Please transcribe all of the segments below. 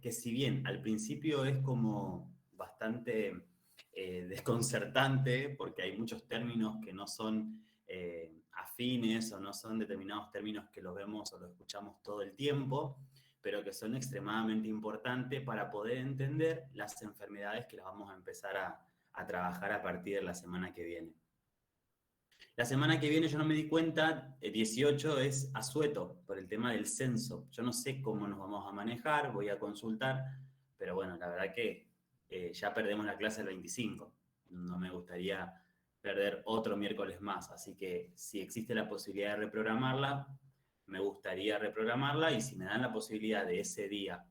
que si bien al principio es como bastante desconcertante, porque hay muchos términos que no son afines o no son determinados términos que los vemos o los escuchamos todo el tiempo, pero que son extremadamente importantes para poder entender las enfermedades que las vamos a empezar a trabajar a partir de la semana que viene. La semana que viene yo no me di cuenta, el 18 es asueto por el tema del censo. Yo no sé cómo nos vamos a manejar, voy a consultar, pero bueno, la verdad que ya perdemos la clase el 25. No me gustaría perder otro miércoles más, así que si existe la posibilidad de reprogramarla, me gustaría reprogramarla y si me dan la posibilidad de ese día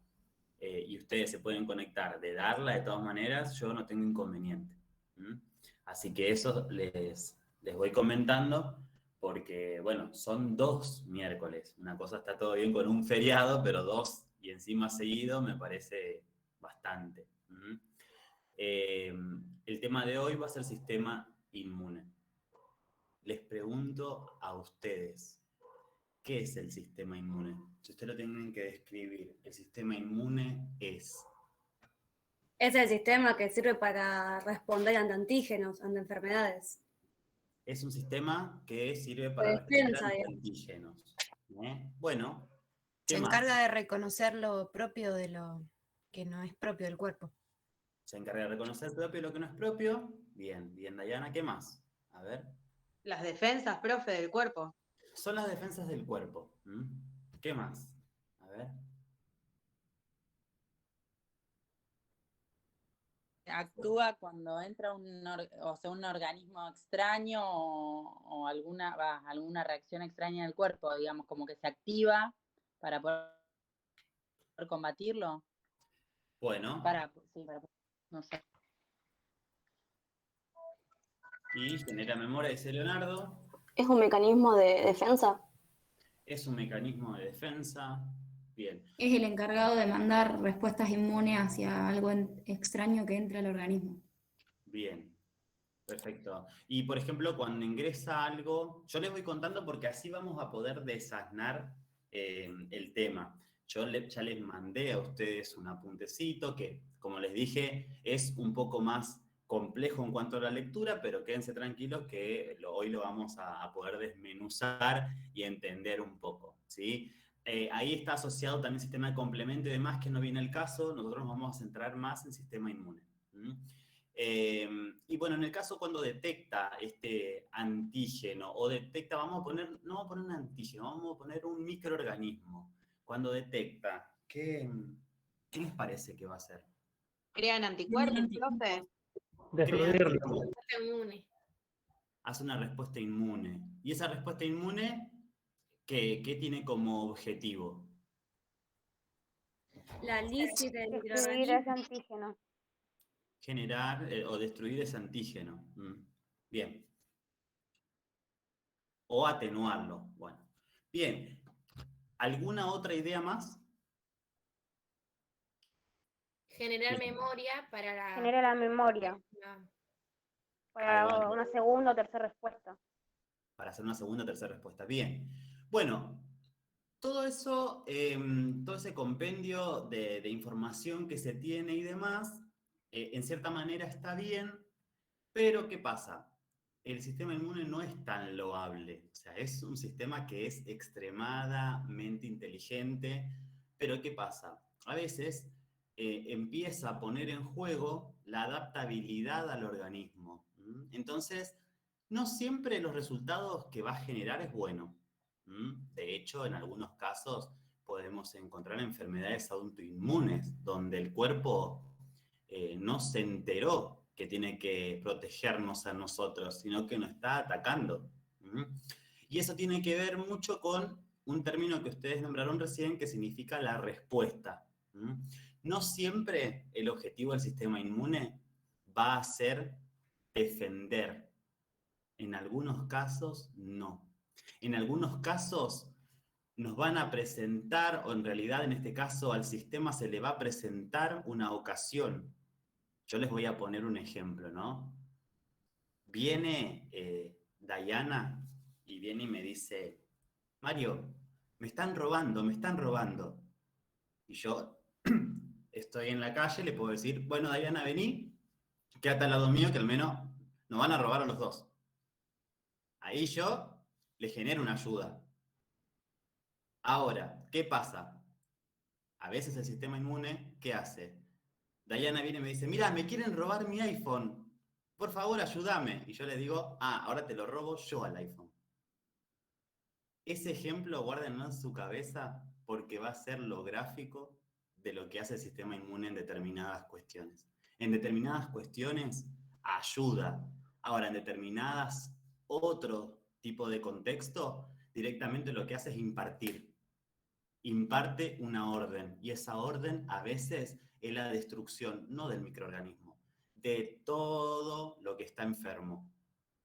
y ustedes se pueden conectar, de darla de todas maneras, yo no tengo inconveniente. ¿Mm? Así que eso les voy comentando porque, bueno, son 2 miércoles. Una cosa está todo bien con un feriado, pero 2 y encima seguido me parece bastante. ¿Mm? El tema de hoy va a ser sistema inmune. Les pregunto a ustedes, ¿qué es el sistema inmune? Si ustedes lo tienen que describir, el sistema inmune es... Es el sistema que sirve para responder ante antígenos, ante enfermedades. Es un sistema que sirve De para responder defensa, ante digamos. antígenos. Bueno, ¿qué Se más? encarga de reconocer lo propio de lo que no es propio del cuerpo. Se encarga de reconocer propio y lo que no es propio. Bien, bien, Dayana, ¿qué más? A ver. Las defensas, profe, del cuerpo. Son las defensas del cuerpo. ¿Mm? ¿Qué más? A ver. Actúa cuando entra un organismo extraño o alguna reacción extraña en el cuerpo, digamos, como que se activa para poder combatirlo. Bueno. No sé. Y genera memoria, dice Leonardo. ¿Es un mecanismo de defensa? Es un mecanismo de defensa. Bien. Es el encargado de mandar respuestas inmunes hacia algo extraño que entre al organismo. Bien. Perfecto. Y, por ejemplo, cuando ingresa algo, yo les voy contando porque así vamos a poder desasnar el tema. Yo ya les mandé a ustedes un apuntecito que, como les dije, es un poco más complejo en cuanto a la lectura, pero quédense tranquilos que hoy lo vamos a poder desmenuzar y entender un poco, ¿sí? Ahí está asociado también sistema de complemento y demás, que no viene el caso. Nosotros nos vamos a centrar más en sistema inmune. Y bueno, en el caso cuando detecta este antígeno o detecta, no vamos a poner un antígeno, vamos a poner un microorganismo. Cuando detecta, ¿qué les parece que va a hacer? Crean anticuerpos, profe. Destruirlo. Hace una respuesta inmune. ¿Y esa respuesta inmune qué tiene como objetivo? La lisis del Destruir microorganismo. ese antígeno. Generar o destruir ese antígeno. Bien. O atenuarlo. Bueno. Bien. ¿Alguna otra idea más? Generar memoria para la... Genera la memoria. Para una segunda o tercera respuesta. Para hacer una segunda o tercera respuesta. Bien. Bueno, todo eso, todo ese compendio de información que se tiene y demás, en cierta manera está bien, pero ¿qué pasa? El sistema inmune no es tan loable. O sea, es un sistema que es extremadamente inteligente, pero ¿qué pasa? A veces empieza a poner en juego la adaptabilidad al organismo. Entonces, no siempre los resultados que va a generar es bueno. De hecho, en algunos casos podemos encontrar enfermedades autoinmunes, donde el cuerpo no se enteró que tiene que protegernos a nosotros, sino que nos está atacando. Y eso tiene que ver mucho con un término que ustedes nombraron recién, que significa la respuesta. No siempre el objetivo del sistema inmune va a ser defender. En algunos casos, no. En algunos casos nos van a presentar, o en realidad en este caso al sistema se le va a presentar una ocasión. Yo les voy a poner un ejemplo, ¿no? Viene Dayana y viene y me dice, Mario, me están robando. Y yo estoy en la calle, le puedo decir, bueno, Diana, vení, quédate al lado mío, que al menos nos van a robar a los dos. Ahí yo le genero una ayuda. Ahora, ¿qué pasa? A veces el sistema inmune, ¿qué hace? Diana viene y me dice, mira, me quieren robar mi iPhone. Por favor, ayúdame. Y yo le digo, ahora te lo robo yo al iPhone. Ese ejemplo, guárdenlo en su cabeza porque va a ser lo gráfico de lo que hace el sistema inmune en determinadas cuestiones. En determinadas cuestiones, ayuda. Ahora, en determinadas otro tipo de contexto, directamente lo que hace es impartir. Imparte una orden, y esa orden a veces es la destrucción, no del microorganismo, de todo lo que está enfermo,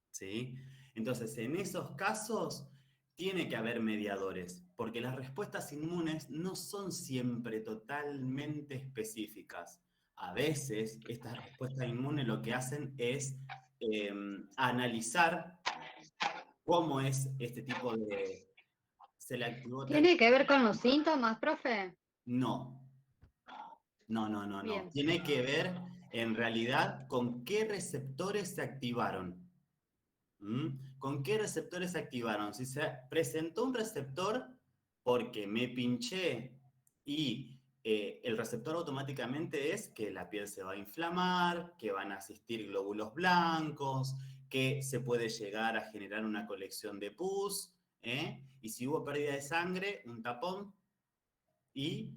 ¿sí? Entonces, en esos casos, tiene que haber mediadores, porque las respuestas inmunes no son siempre totalmente específicas. A veces, estas respuestas inmunes lo que hacen es analizar cómo es este tipo de... Se le activó ¿Tiene que ver con los síntomas, profe? No. No. Bien. Tiene que ver, en realidad, con qué receptores se activaron. ¿Con qué receptores se activaron? Si se presentó un receptor porque me pinché y el receptor automáticamente es que la piel se va a inflamar, que van a asistir glóbulos blancos, que se puede llegar a generar una colección de pus, y si hubo pérdida de sangre, un tapón y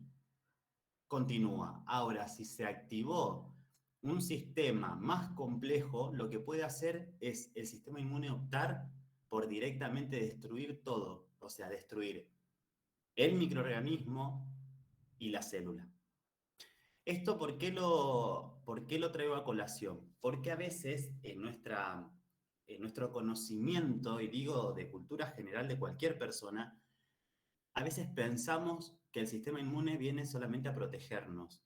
continúa. Ahora, si se activó un sistema más complejo, lo que puede hacer es el sistema inmune optar por directamente destruir todo, o sea, destruir el microorganismo y la célula. ¿Esto por qué lo traigo a colación? Porque a veces en nuestro conocimiento, y digo de cultura general de cualquier persona, a veces pensamos que el sistema inmune viene solamente a protegernos.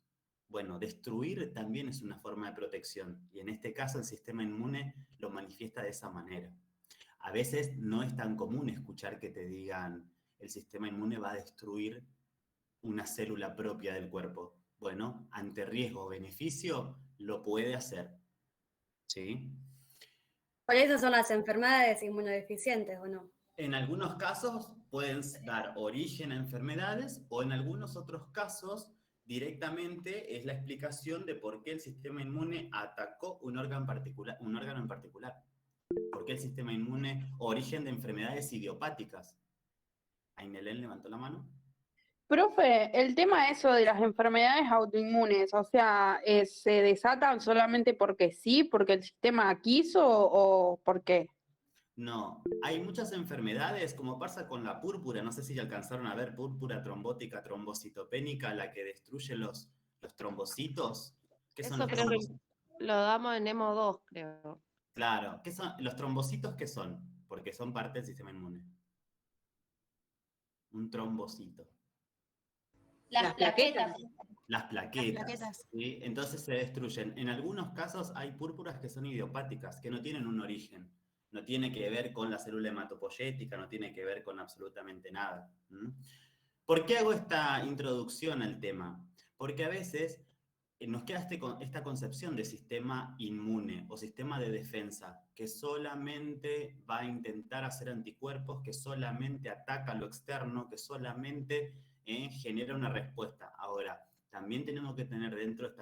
Bueno, destruir también es una forma de protección, y en este caso el sistema inmune lo manifiesta de esa manera. A veces no es tan común escuchar que te digan el sistema inmune va a destruir una célula propia del cuerpo. Bueno, ante riesgo o beneficio, lo puede hacer. ¿Sí? Por eso son las enfermedades inmunodeficientes, ¿o no? En algunos casos pueden dar origen a enfermedades, o en algunos otros casos directamente es la explicación de por qué el sistema inmune atacó un órgano en particular. ¿Por qué el sistema inmune, origen de enfermedades idiopáticas? Ainelén levantó la mano. Profe, el tema eso de las enfermedades autoinmunes, o sea, ¿se desatan solamente porque sí, porque el sistema quiso o por qué? No, hay muchas enfermedades, como pasa con la púrpura, no sé si alcanzaron a ver púrpura trombótica, trombocitopénica, la que destruye los trombocitos. ¿Qué son Eso los creo que trombocitos? lo damos en Emo 2, creo. Claro, ¿qué son los trombocitos? ¿Qué son? Porque son parte del sistema inmune. Un trombocito. Las plaquetas. Las plaquetas. Las plaquetas. ¿Sí? Entonces se destruyen. En algunos casos hay púrpuras que son idiopáticas, que no tienen un origen. No tiene que ver con la célula hematopoyética, no tiene que ver con absolutamente nada. ¿Por qué hago esta introducción al tema? Porque a veces nos queda esta concepción de sistema inmune o sistema de defensa, que solamente va a intentar hacer anticuerpos, que solamente ataca lo externo, que solamente genera una respuesta. Ahora, también tenemos que tener dentro de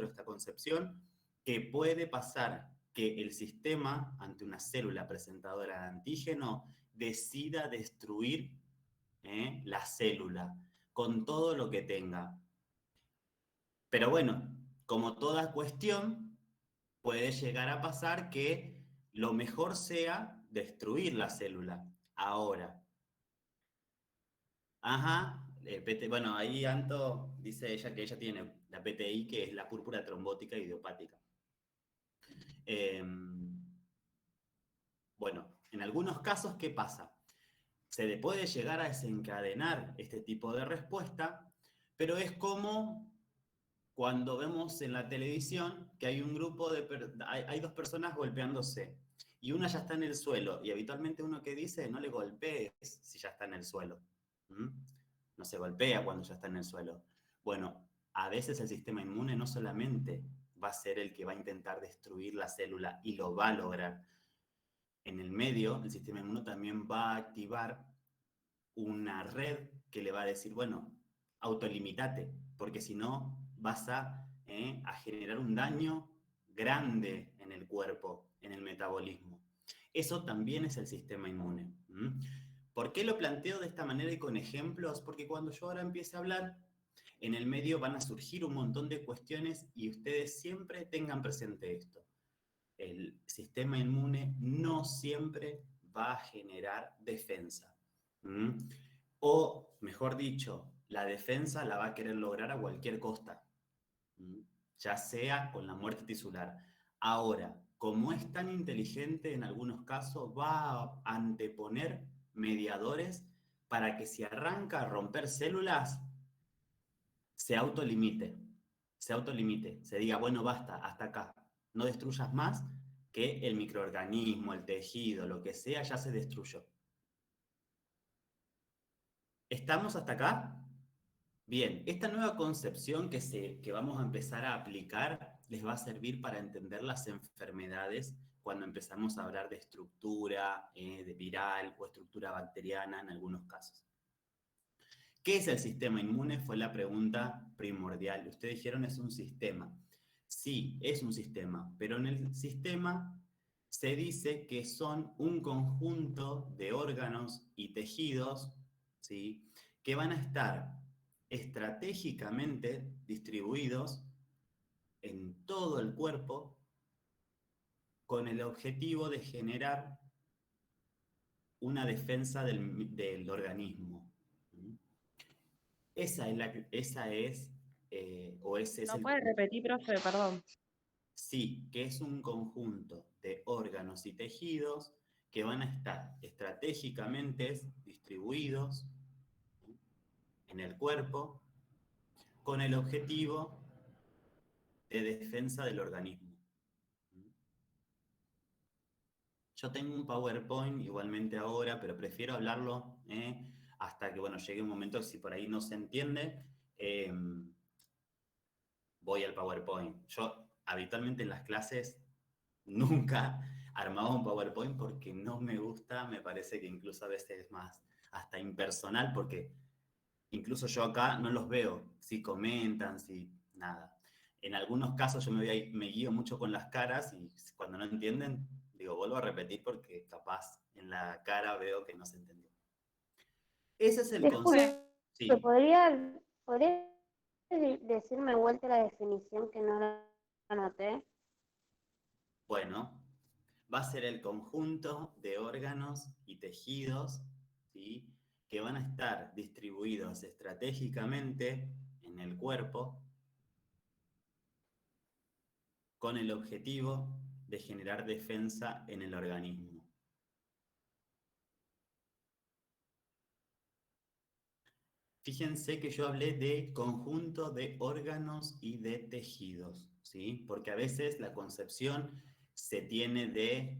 esta concepción que puede pasar que el sistema, ante una célula presentadora de antígeno, decida destruir la célula con todo lo que tenga. Pero bueno, como toda cuestión, puede llegar a pasar que lo mejor sea destruir la célula. Ahora. Bueno, ahí Anto dice ella que ella tiene la PTI, que es la púrpura trombótica idiopática. Bueno, en algunos casos, ¿qué pasa? Se le puede llegar a desencadenar este tipo de respuesta, pero es como cuando vemos en la televisión que hay un grupo hay dos personas golpeándose y una ya está en el suelo, y habitualmente uno que dice, no le golpees si ya está en el suelo. No se golpea cuando ya está en el suelo. Bueno, a veces el sistema inmune no solamente va a ser el que va a intentar destruir la célula y lo va a lograr. En el medio, el sistema inmune también va a activar una red que le va a decir, bueno, autolimitate, porque si no vas a generar un daño grande en el cuerpo, en el metabolismo. Eso también es el sistema inmune. ¿Por qué lo planteo de esta manera y con ejemplos? Porque cuando yo ahora empiece a hablar, en el medio van a surgir un montón de cuestiones y ustedes siempre tengan presente esto. El sistema inmune no siempre va a generar defensa. O, mejor dicho, la defensa la va a querer lograr a cualquier costa, ya sea con la muerte tisular. Ahora, como es tan inteligente en algunos casos, va a anteponer mediadores para que si arranca a romper células, se autolimite, se diga, bueno, basta, hasta acá, no destruyas más, que el microorganismo, el tejido, lo que sea, ya se destruyó. ¿Estamos hasta acá? Bien, esta nueva concepción que vamos a empezar a aplicar les va a servir para entender las enfermedades cuando empezamos a hablar de estructura de viral o estructura bacteriana en algunos casos. ¿Qué es el sistema inmune? Fue la pregunta primordial. Ustedes dijeron es un sistema. Sí, es un sistema, pero en el sistema se dice que son un conjunto de órganos y tejidos, ¿sí?, que van a estar estratégicamente distribuidos en todo el cuerpo con el objetivo de generar una defensa del organismo. Ese es ¿No el... puede repetir, profe? Perdón. Sí, que es un conjunto de órganos y tejidos que van a estar estratégicamente distribuidos en el cuerpo con el objetivo de defensa del organismo. Yo tengo un PowerPoint igualmente ahora, pero prefiero hablarlo hasta que, bueno, llegue un momento que si por ahí no se entiende, voy al PowerPoint. Yo habitualmente en las clases nunca armaba un PowerPoint porque no me gusta, me parece que incluso a veces es más hasta impersonal porque incluso yo acá no los veo, si comentan, si nada. En algunos casos yo me guío mucho con las caras y cuando no entienden, digo, vuelvo a repetir porque capaz en la cara veo que no se entendió. Ese es el concepto. Sí. ¿Podría decirme vuelta la definición que no la anoté? Bueno, va a ser el conjunto de órganos y tejidos, ¿sí?, que van a estar distribuidos estratégicamente en el cuerpo con el objetivo de generar defensa en el organismo. Fíjense que yo hablé de conjunto de órganos y de tejidos, ¿sí? Porque a veces la concepción se tiene de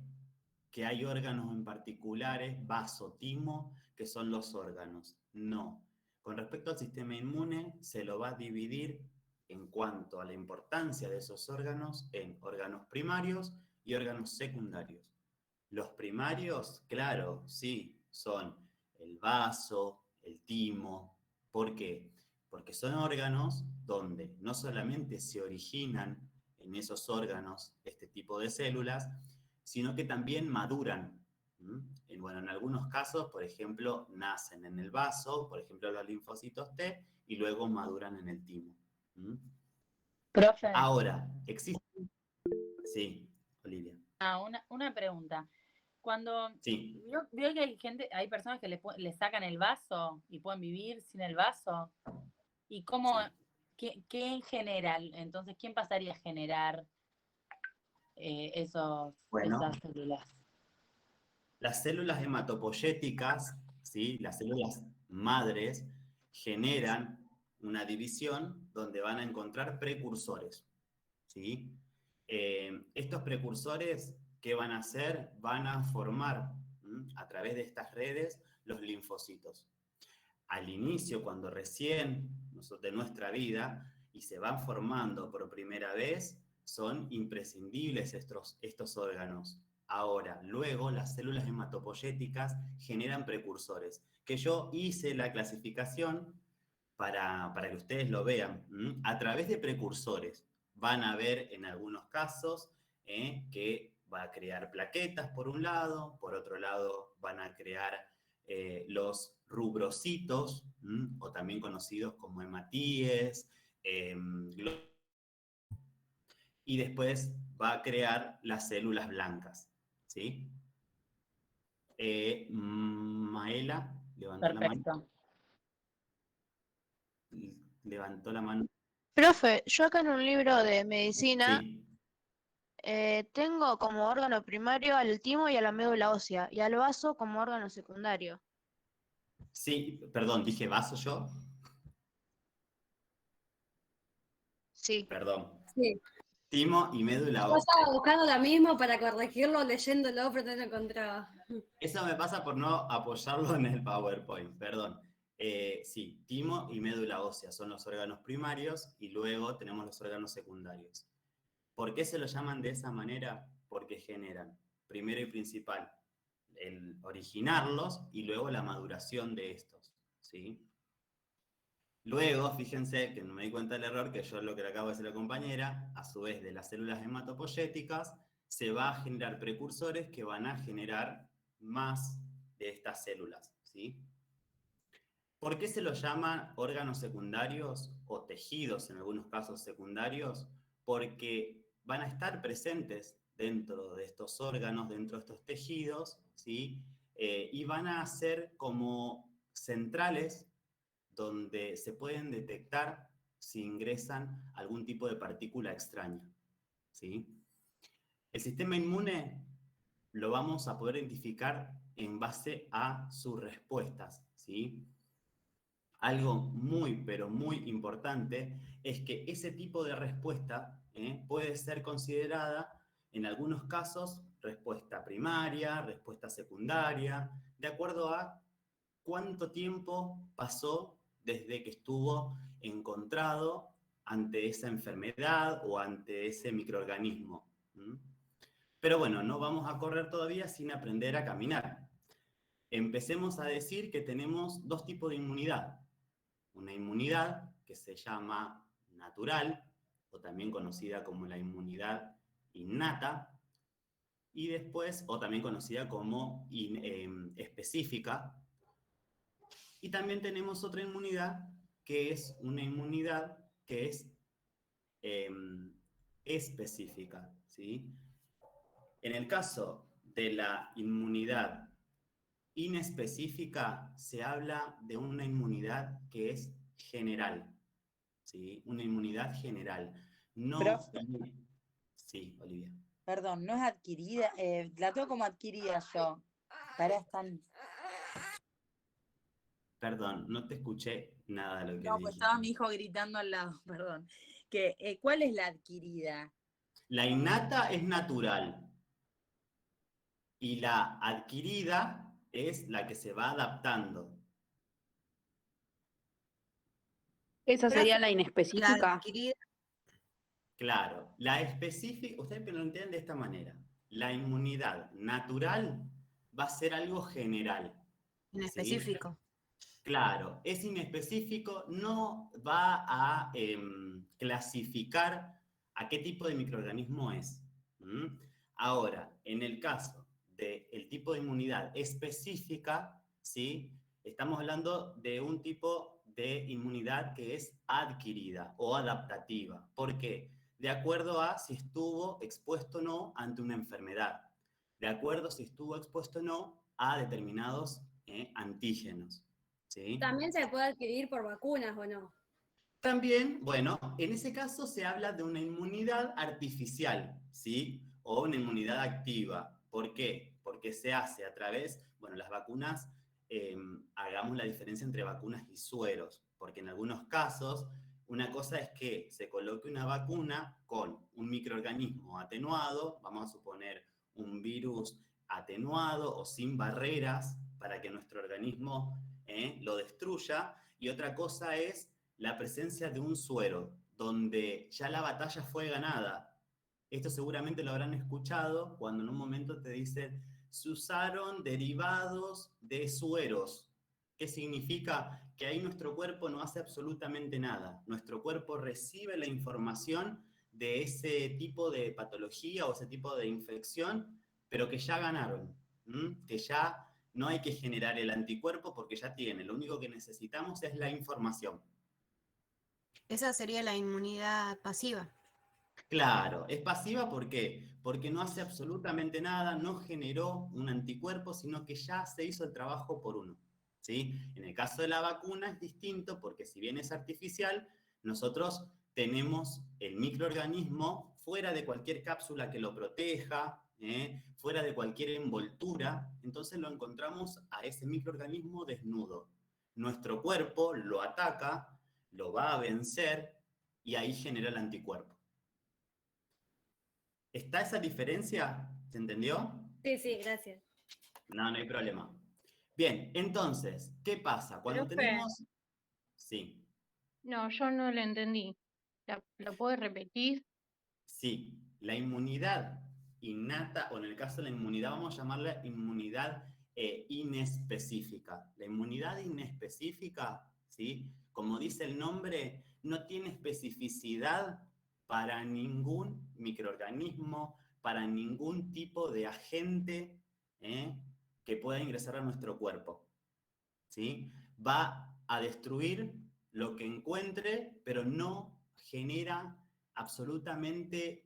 que hay órganos en particulares, vaso, timo, que son los órganos. No. Con respecto al sistema inmune, se lo va a dividir en cuanto a la importancia de esos órganos en órganos primarios y órganos secundarios. Los primarios, claro, sí, son el vaso, el timo. ¿Por qué? Porque son órganos donde no solamente se originan en esos órganos este tipo de células, sino que también maduran. Bueno, en algunos casos, por ejemplo, nacen en el vaso, por ejemplo, los linfocitos T, y luego maduran en el timo. Profe. Ahora, existe... Sí, Olivia. Una pregunta. Cuando sí. vio que hay personas que le sacan el vaso y pueden vivir sin el vaso. ¿Y cómo, sí, qué genera? Entonces, ¿quién pasaría a generar esas células? Las células hematopoyéticas, ¿sí?, las células madres, generan una división donde van a encontrar precursores, ¿sí? Estos precursores, ¿qué van a hacer? Van a formar a través de estas redes los linfocitos. Al inicio, cuando recién de nuestra vida, y se van formando por primera vez, son imprescindibles estos órganos. Ahora, luego las células hematopoyéticas generan precursores, que yo hice la clasificación para que ustedes lo vean. A través de precursores van a ver en algunos casos que va a crear plaquetas por un lado, por otro lado van a crear los rubrocitos, o también conocidos como hematíes, y después va a crear las células blancas, ¿sí? Maela levantó la mano. Levantó la mano. Profe, yo acá en un libro de medicina Sí. Tengo como órgano primario al timo y a la médula ósea, y al vaso como órgano secundario. Sí, perdón, dije vaso yo. Sí. Perdón. Sí. Timo y médula Yo ósea. estaba buscando la misma para corregirlo, leyéndolo, pero no lo encontraba. Eso me pasa por no apoyarlo en el PowerPoint, perdón. Sí, timo y médula ósea son los órganos primarios y luego tenemos los órganos secundarios. ¿Por qué se los llaman de esa manera? Porque generan, primero y principal, el originarlos y luego la maduración de estos, ¿sí? Luego, fíjense que no me di cuenta del error, que yo lo que le acabo de decir a la compañera, a su vez de las células hematopoyéticas, se va a generar precursores que van a generar más de estas células, ¿sí? ¿Por qué se los llaman órganos secundarios o tejidos en algunos casos secundarios? Porque van a estar presentes dentro de estos órganos, dentro de estos tejidos, ¿sí? Y van a ser como centrales donde se pueden detectar si ingresan algún tipo de partícula extraña, ¿sí? El sistema inmune lo vamos a poder identificar en base a sus respuestas, ¿sí? Algo muy, pero muy importante es que ese tipo de respuesta puede ser considerada, en algunos casos, respuesta primaria, respuesta secundaria, de acuerdo a cuánto tiempo pasó desde que estuvo encontrado ante esa enfermedad o ante ese microorganismo. Pero bueno, no vamos a correr todavía sin aprender a caminar. Empecemos a decir que tenemos dos tipos de inmunidad. Una inmunidad que se llama natural, o también conocida como la inmunidad innata, y después, o también conocida como específica. Y también tenemos otra inmunidad, que es una inmunidad que es específica, ¿sí? En el caso de la inmunidad inespecífica, se habla de una inmunidad que es general, ¿sí? Una inmunidad general. No. Profe. Sí, Olivia. Perdón, no es adquirida, la tengo como adquirida yo. Tareas tan... Perdón, no te escuché nada de lo que No, pues dijiste. estaba mi hijo gritando al lado, perdón. ¿Cuál es la adquirida? La innata es natural. Y la adquirida es la que se va adaptando. Esa sería la inespecífica. La adquirida. Claro, la específica, ustedes lo entienden de esta manera. La inmunidad natural va a ser algo general. Inespecífico. ¿Sí? Claro, es inespecífico, no va a clasificar a qué tipo de microorganismo es. Ahora, en el caso del tipo de inmunidad específica, ¿sí? Estamos hablando de un tipo de inmunidad que es adquirida o adaptativa. ¿Por qué? De acuerdo a si estuvo expuesto o no ante una enfermedad, de acuerdo a si estuvo expuesto o no a determinados antígenos, ¿sí? También se puede adquirir por vacunas, ¿o no? También, bueno, en ese caso se habla de una inmunidad artificial, ¿sí? O una inmunidad activa. ¿Por qué? Porque se hace a través, bueno, las vacunas, hagamos la diferencia entre vacunas y sueros, porque en algunos casos, una cosa es que se coloque una vacuna con un microorganismo atenuado, vamos a suponer un virus atenuado o sin barreras para que nuestro organismo lo destruya, y otra cosa es la presencia de un suero, donde ya la batalla fue ganada. Esto seguramente lo habrán escuchado cuando en un momento te dicen, se usaron derivados de sueros. ¿Qué significa? Que ahí nuestro cuerpo no hace absolutamente nada. Nuestro cuerpo recibe la información de ese tipo de patología o ese tipo de infección, pero que ya ganaron, que ya no hay que generar el anticuerpo porque ya tiene. Lo único que necesitamos es la información. Esa sería la inmunidad pasiva. Claro, es pasiva ¿por qué? Porque no hace absolutamente nada, no generó un anticuerpo, sino que ya se hizo el trabajo por uno, ¿sí? En el caso de la vacuna es distinto porque si bien es artificial, nosotros tenemos el microorganismo fuera de cualquier cápsula que lo proteja, fuera de cualquier envoltura, entonces lo encontramos a ese microorganismo desnudo. Nuestro cuerpo lo ataca, lo va a vencer y ahí genera el anticuerpo. ¿Está esa diferencia? ¿Se entendió? Sí, sí, gracias. No, no hay problema. Bien, entonces, ¿qué pasa? Cuando Profe. tenemos... Sí, No, yo no lo entendí. ¿Lo puedes repetir? sí. La inmunidad innata, o en el caso de la inmunidad, vamos a llamarla inmunidad inespecífica. La inmunidad inespecífica, ¿sí? Como dice el nombre, no tiene especificidad para ningún microorganismo, para ningún tipo de agente que pueda ingresar a nuestro cuerpo, ¿sí? Va a destruir lo que encuentre, pero no genera absolutamente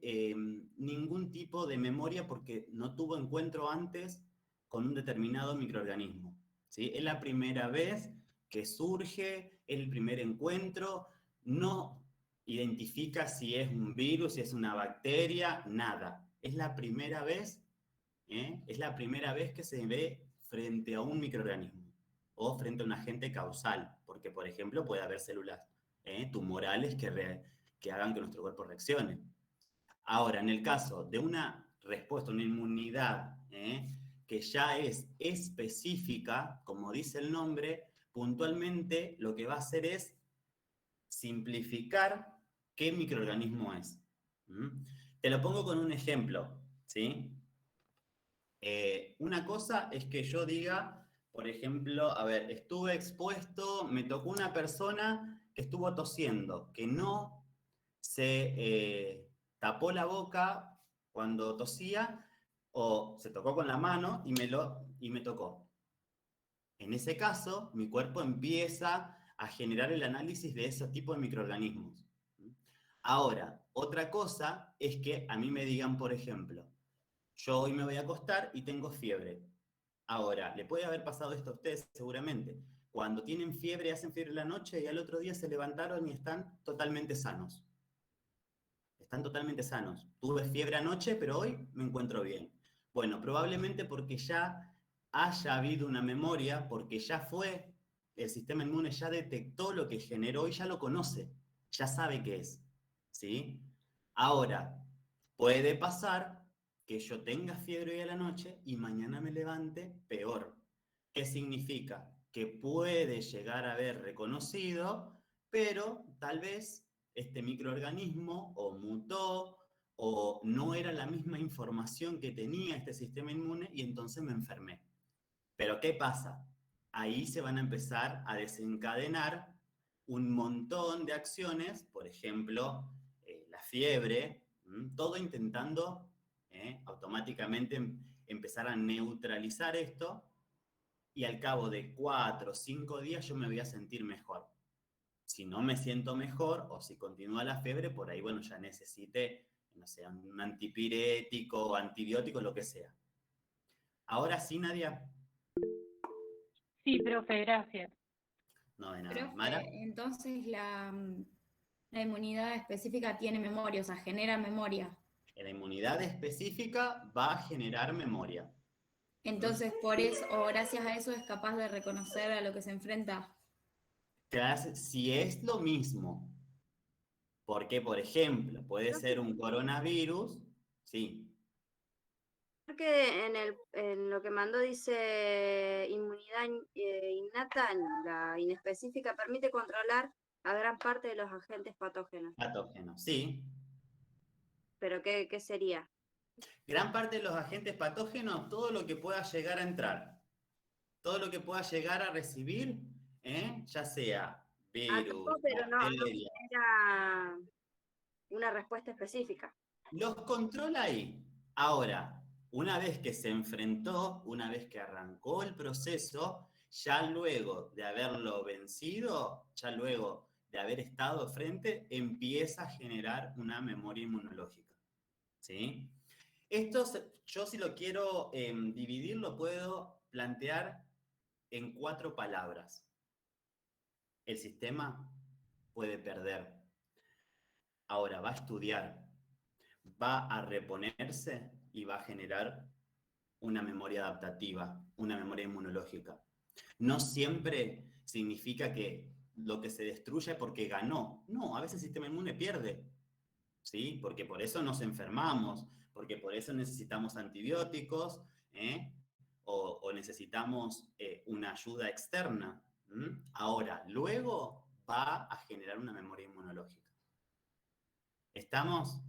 ningún tipo de memoria porque no tuvo encuentro antes con un determinado microorganismo, ¿sí? Es la primera vez que surge, es el primer encuentro, no identifica si es un virus, si es una bacteria, nada. Es la primera vez, es la primera vez que se ve frente a un microorganismo o frente a un agente causal, porque por ejemplo puede haber células tumorales que hagan que nuestro cuerpo reaccione. Ahora, en el caso de una respuesta, una inmunidad que ya es específica, como dice el nombre, puntualmente lo que va a hacer es simplificar qué microorganismo es. Te lo pongo con un ejemplo, ¿sí? Una cosa es que yo diga, por ejemplo, a ver, estuve expuesto, me tocó una persona que estuvo tosiendo, que no se tapó la boca cuando tosía o se tocó con la mano y me tocó. En ese caso, mi cuerpo empieza a generar el análisis de ese tipo de microorganismos. Ahora, otra cosa es que a mí me digan, por ejemplo, yo hoy me voy a acostar y tengo fiebre. Ahora, le puede haber pasado esto a ustedes seguramente. Cuando tienen fiebre, hacen fiebre en la noche y al otro día se levantaron y están totalmente sanos. Están totalmente sanos. Tuve fiebre anoche, pero hoy me encuentro bien. Bueno, probablemente porque ya haya habido una memoria, porque ya fue, el sistema inmune ya detectó lo que generó y ya lo conoce, ya sabe qué es, ¿sí? Ahora, puede pasar que yo tenga fiebre hoy a la noche y mañana me levante peor. ¿Qué significa? Que puede llegar a haber reconocido, pero tal vez este microorganismo o mutó o no era la misma información que tenía este sistema inmune y entonces me enfermé. Pero ¿qué pasa? Ahí se van a empezar a desencadenar un montón de acciones, por ejemplo, la fiebre, todo intentando automáticamente empezar a neutralizar esto y al cabo de 4 o 5 días yo me voy a sentir mejor. Si no me siento mejor o si continúa la fiebre, por ahí, bueno, ya necesite, no sé, un antipirético, antibiótico, lo que sea. Ahora sí, Nadia. Sí, profe, gracias. No, de nada. Profe, Mara. entonces la inmunidad específica tiene memoria, o sea, genera memoria. La inmunidad específica va a generar memoria. Entonces, por eso, o gracias a eso, es capaz de reconocer a lo que se enfrenta. Si es lo mismo, porque, por ejemplo, puede ser un coronavirus, sí. Que en lo que mandó dice inmunidad innata, la inespecífica permite controlar A gran parte de los agentes patógenos. Patógenos, sí. ¿Pero qué sería? Gran parte de los agentes patógenos, todo lo que pueda llegar a entrar, todo lo que pueda llegar a recibir, ya sea virus, pero no bacteria. genera una respuesta específica. Los controla ahí. Ahora, una vez que se enfrentó, una vez que arrancó el proceso, ya luego de haberlo vencido, ya luego de haber estado frente, empieza a generar una memoria inmunológica. ¿Sí? Esto, yo si lo quiero dividir, lo puedo plantear en 4 palabras. El sistema puede perder. Ahora va a estudiar, va a reponerse y va a generar una memoria adaptativa, una memoria inmunológica. No siempre significa que lo que se destruye es porque ganó. No, a veces el sistema inmune pierde. ¿Sí? Porque por eso nos enfermamos, porque por eso necesitamos antibióticos, o necesitamos una ayuda externa. Ahora, luego va a generar una memoria inmunológica. ¿Estamos?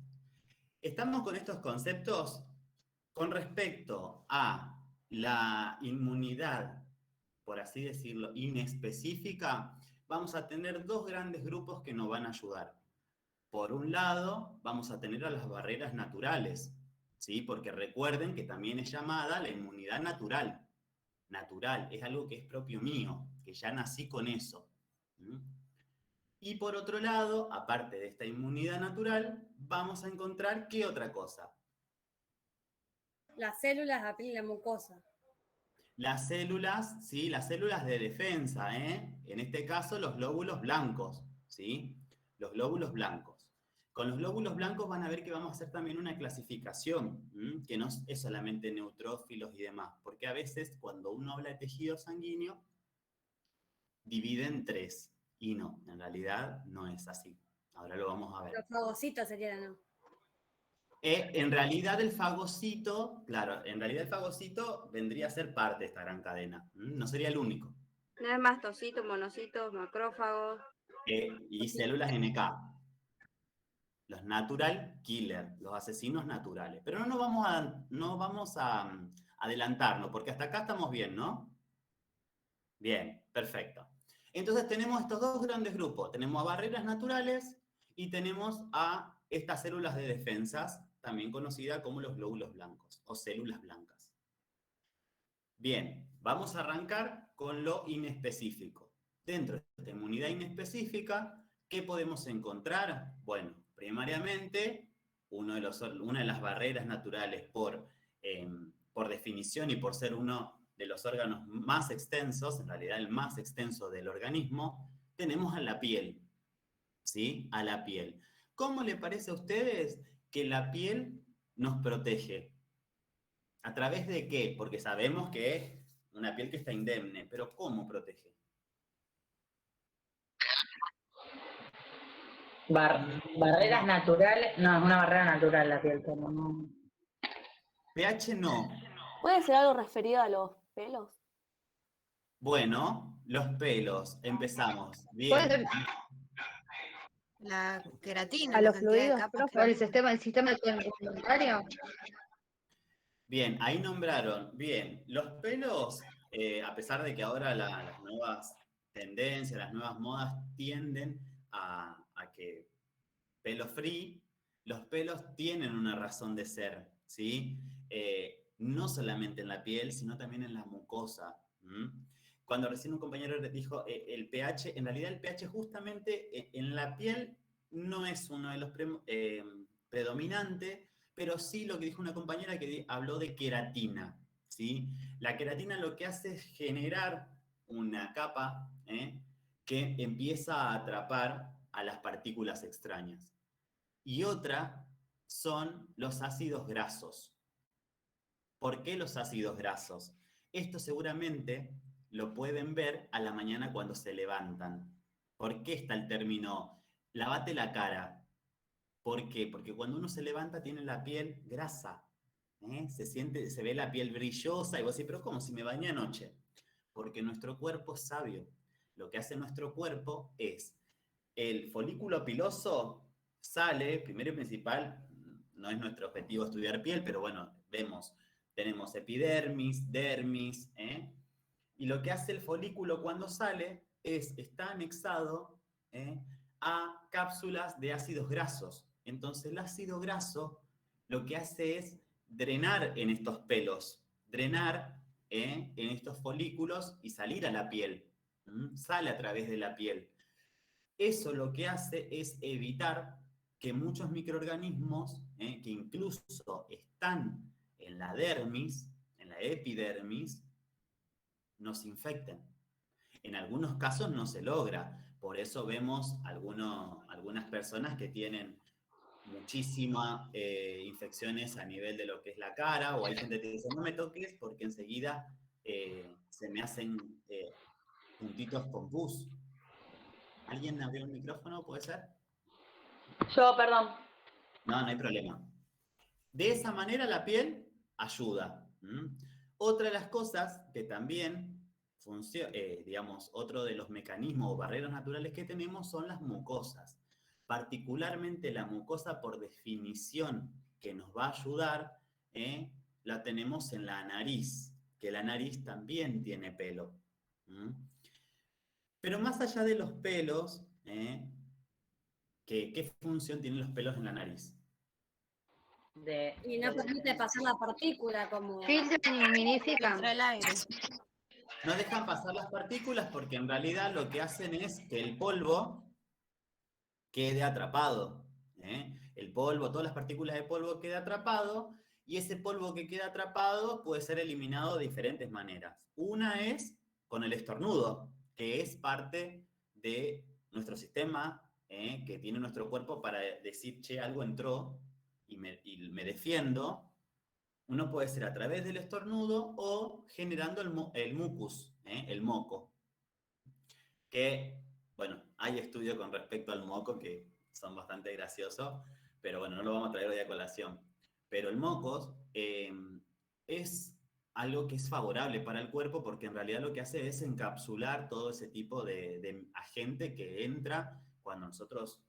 Estamos con estos conceptos con respecto a la inmunidad, por así decirlo, inespecífica. Vamos a tener 2 grandes grupos que nos van a ayudar. Por un lado, vamos a tener a las barreras naturales, ¿sí? Porque recuerden que también es llamada la inmunidad natural. Natural, es algo que es propio mío, que ya nací con eso. Y por otro lado, aparte de esta inmunidad natural, vamos a encontrar ¿qué otra cosa? Las células, la piel y la mucosa. Las células, ¿sí? Las células de defensa, En este caso, los glóbulos blancos, ¿sí? Los glóbulos blancos. Con los glóbulos blancos van a ver que vamos a hacer también una clasificación, que no es solamente neutrófilos y demás, porque a veces cuando uno habla de tejido sanguíneo, divide en 3, y no, en realidad no es así. Ahora lo vamos a ver. Los fagocitos serían, ¿no? En realidad el fagocito, claro, en realidad el fagocito vendría a ser parte de esta gran cadena, no sería el único. No es mastocitos, monocitos, macrófagos. Y células NK. Los natural killer, los asesinos naturales. Pero no vamos a adelantarnos, porque hasta acá estamos bien, ¿no? Bien, perfecto. Entonces tenemos estos 2 grandes grupos. Tenemos a barreras naturales y tenemos a estas células de defensas, también conocidas como los glóbulos blancos o células blancas. Bien, vamos a arrancar con lo inespecífico. Dentro de esta inmunidad inespecífica, ¿qué podemos encontrar? Bueno, primariamente, una de las barreras naturales por definición y por ser uno de los órganos más extensos, en realidad el más extenso del organismo, tenemos a la piel, ¿sí? A la piel. ¿Cómo le parece a ustedes que la piel nos protege? ¿A través de qué? Porque sabemos que es una piel que está indemne, pero ¿cómo protege? Barreras naturales, no, es una barrera natural la piel, pero no. pH no. ¿Puede ser algo referido a los pelos? Bueno, los pelos, empezamos. Bien. Puede ser la queratina, A la los cantidad de fluidos, capas que profe, el sistema inmunitario. Bien, ahí nombraron. Bien, los pelos, a pesar de que ahora las nuevas tendencias, las nuevas modas tienden a que pelo free, los pelos tienen una razón de ser, ¿sí? No solamente en la piel, sino también en la mucosa. Cuando recién un compañero dijo el pH, en realidad el pH justamente en la piel no es uno de los predominantes, pero sí lo que dijo una compañera que habló de queratina, ¿sí? La queratina lo que hace es generar una capa que empieza a atrapar a las partículas extrañas. Y otra son los ácidos grasos. ¿Por qué los ácidos grasos? Esto seguramente lo pueden ver a la mañana cuando se levantan. ¿Por qué está el término lavate la cara? ¿Por qué? Porque cuando uno se levanta tiene la piel grasa. Se ve la piel brillosa y vos decís, pero ¿cómo si me bañé anoche? Porque nuestro cuerpo es sabio. Lo que hace nuestro cuerpo es el folículo piloso sale, primero y principal, no es nuestro objetivo estudiar piel, pero bueno, tenemos epidermis, dermis, y lo que hace el folículo cuando sale está anexado a cápsulas de ácidos grasos. Entonces el ácido graso lo que hace es drenar en estos pelos, drenar en estos folículos y salir a la piel. Sale a través de la piel. Eso lo que hace es evitar que muchos microorganismos, que incluso están en la dermis, en la epidermis, nos infecten. En algunos casos no se logra, por eso vemos algunas personas que tienen muchísimas infecciones a nivel de lo que es la cara, o hay gente que dice, no me toques porque enseguida se me hacen puntitos con pus. ¿Alguien abrió un micrófono, puede ser? Yo, perdón. No, no hay problema. De esa manera la piel ayuda. Otra de las cosas que también funciona, digamos, otro de los mecanismos o barreras naturales que tenemos son las mucosas. Particularmente la mucosa por definición que nos va a ayudar, la tenemos en la nariz, que la nariz también tiene pelo. Pero más allá de los pelos, ¿qué función tienen los pelos en la nariz? Y no permite pasar la partícula como... Filtran y humidifican. Filtra el aire. No dejan pasar las partículas porque en realidad lo que hacen es que el polvo quede atrapado. El polvo, todas las partículas de polvo quede atrapado, y ese polvo que queda atrapado puede ser eliminado de diferentes maneras. Una es con el estornudo, que es parte de nuestro sistema que tiene nuestro cuerpo para decir, che, algo entró y me defiendo. Uno puede ser a través del estornudo o generando el mucus, el moco. Que, bueno, hay estudios con respecto al moco que son bastante graciosos, pero bueno, no lo vamos a traer hoy a colación. Pero el mocos es algo que es favorable para el cuerpo porque en realidad lo que hace es encapsular todo ese tipo de agente que entra cuando nosotros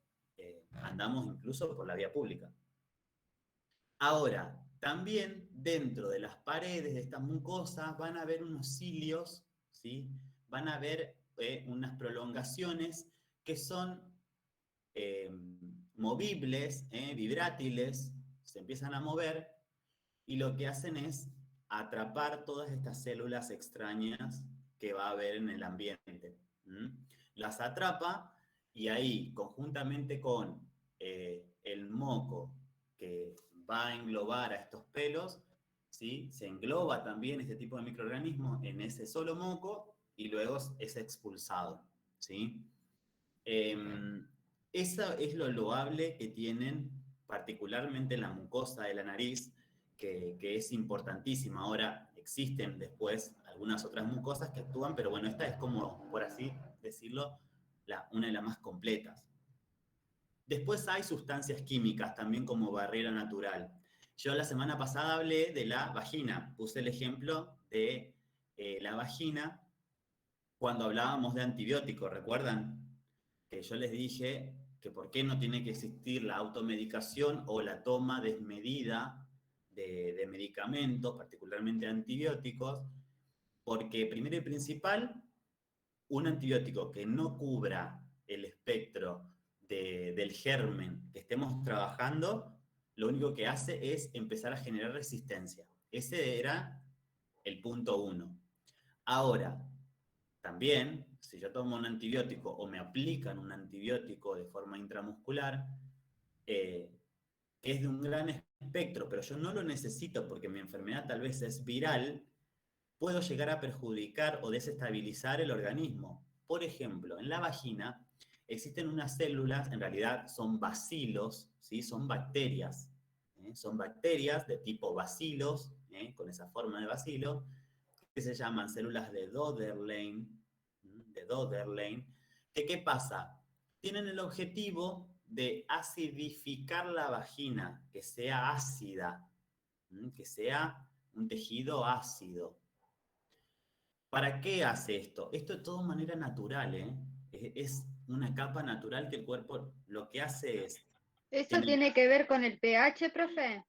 andamos incluso por la vía pública. Ahora, también dentro de las paredes de estas mucosas van a haber unos cilios, ¿sí? Van a haber unas prolongaciones que son movibles, vibrátiles, se empiezan a mover y lo que hacen es atrapar todas estas células extrañas que va a haber en el ambiente. Las atrapa y ahí, conjuntamente con el moco que va a englobar a estos pelos, ¿sí? Se engloba también este tipo de microorganismo en ese solo moco y luego es expulsado, ¿sí? Eso es lo loable que tienen particularmente la mucosa de la nariz, que es importantísima. Ahora existen después algunas otras mucosas que actúan, pero bueno, esta es como, por así decirlo, una de las más completas. Después hay sustancias químicas también como barrera natural. Yo la semana pasada hablé de la vagina, puse el ejemplo de la vagina cuando hablábamos de antibióticos, ¿recuerdan? Que yo les dije que por qué no tiene que existir la automedicación o la toma desmedida de medicamentos, particularmente antibióticos, porque primero y principal, un antibiótico que no cubra el espectro del germen que estemos trabajando, lo único que hace es empezar a generar resistencia. Ese era el punto 1. Ahora, también, si yo tomo un antibiótico o me aplican un antibiótico de forma intramuscular, es de un gran espectro, pero yo no lo necesito porque mi enfermedad tal vez es viral, puedo llegar a perjudicar o desestabilizar el organismo. Por ejemplo, en la vagina existen unas células, en realidad son bacilos, ¿sí? Son bacterias. Son bacterias de tipo bacilos, con esa forma de bacilo, que se llaman células de Döderlein, que ¿qué pasa? Tienen el objetivo de acidificar la vagina, que sea ácida, que sea un tejido ácido. ¿Para qué hace esto? Esto de toda manera natural, es una capa natural que el cuerpo lo que hace es... ¿Eso tiene que ver con el pH, profe?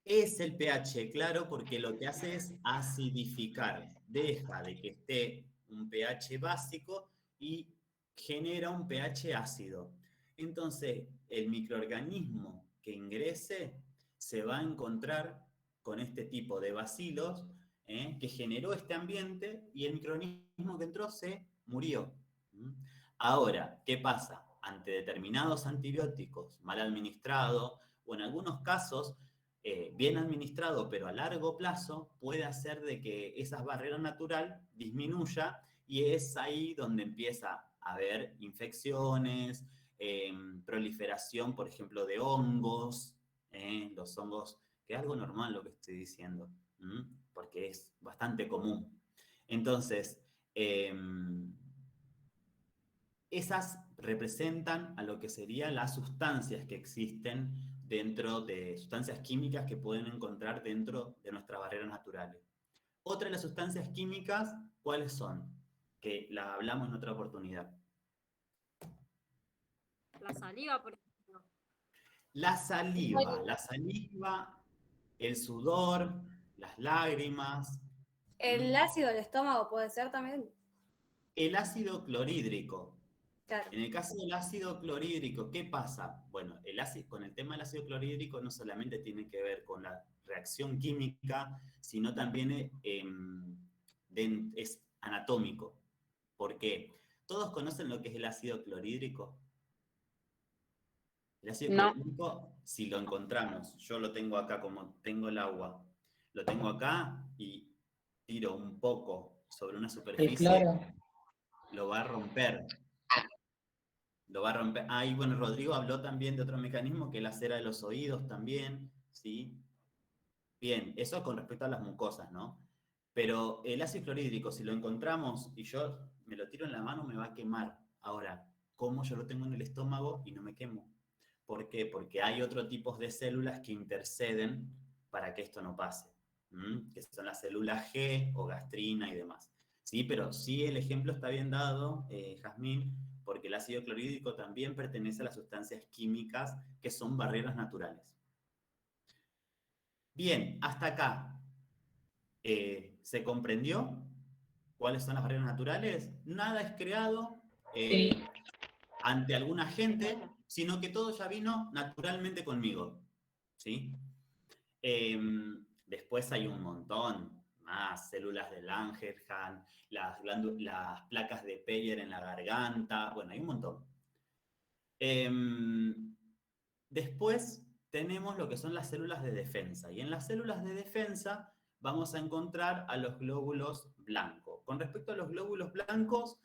Es el pH, claro, porque lo que hace es acidificar. Deja de que esté un pH básico y genera un pH ácido. Entonces, el microorganismo que ingrese se va a encontrar con este tipo de bacilos que generó este ambiente y el microorganismo que entró se murió. Ahora, ¿qué pasa? Ante determinados antibióticos mal administrados o en algunos casos bien administrado, pero a largo plazo, puede hacer de que esa barrera natural disminuya y es ahí donde empieza a haber infecciones, proliferación, por ejemplo, de hongos, los hongos, que es algo normal lo que estoy diciendo, porque es bastante común. Entonces, esas representan a lo que serían las sustancias que existen dentro de sustancias químicas que pueden encontrar dentro de nuestras barreras naturales. Otra de las sustancias químicas, ¿cuáles son? Que las hablamos en otra oportunidad. La saliva, por ejemplo. La saliva, el sudor, las lágrimas. El ácido del estómago puede ser también. El ácido clorhídrico. Claro. En el caso del ácido clorhídrico, ¿qué pasa? Bueno, con el tema del ácido clorhídrico no solamente tiene que ver con la reacción química, sino también es anatómico. ¿Por qué? ¿Todos conocen lo que es el ácido clorhídrico? El ácido clorhídrico, si lo encontramos, yo lo tengo acá como tengo el agua, lo tengo acá y tiro un poco sobre una superficie, claro. lo va a romper. Lo va a romper. Ah, y bueno, Rodrigo habló también de otro mecanismo, que es la cera de los oídos también, ¿sí? Bien, eso con respecto a las mucosas, ¿no? Pero el ácido clorhídrico, si lo encontramos y yo me lo tiro en la mano, me va a quemar. Ahora, ¿cómo yo lo tengo en el estómago y no me quemo? ¿Por qué? Porque hay otro tipo de células que interceden para que esto no pase, que son las células G o gastrina y demás. Sí, pero sí el ejemplo está bien dado, Jazmín, porque el ácido clorhídrico también pertenece a las sustancias químicas que son barreras naturales. Bien, hasta acá. ¿Se comprendió cuáles son las barreras naturales? Nada es creado ante alguna gente, sino que todo ya vino naturalmente conmigo. ¿Sí? Después hay un montón más, células de Langerhans, las placas de Peyer en la garganta, bueno, hay un montón. Después tenemos lo que son las células de defensa, y en las células de defensa vamos a encontrar a los glóbulos blancos. Con respecto a los glóbulos blancos,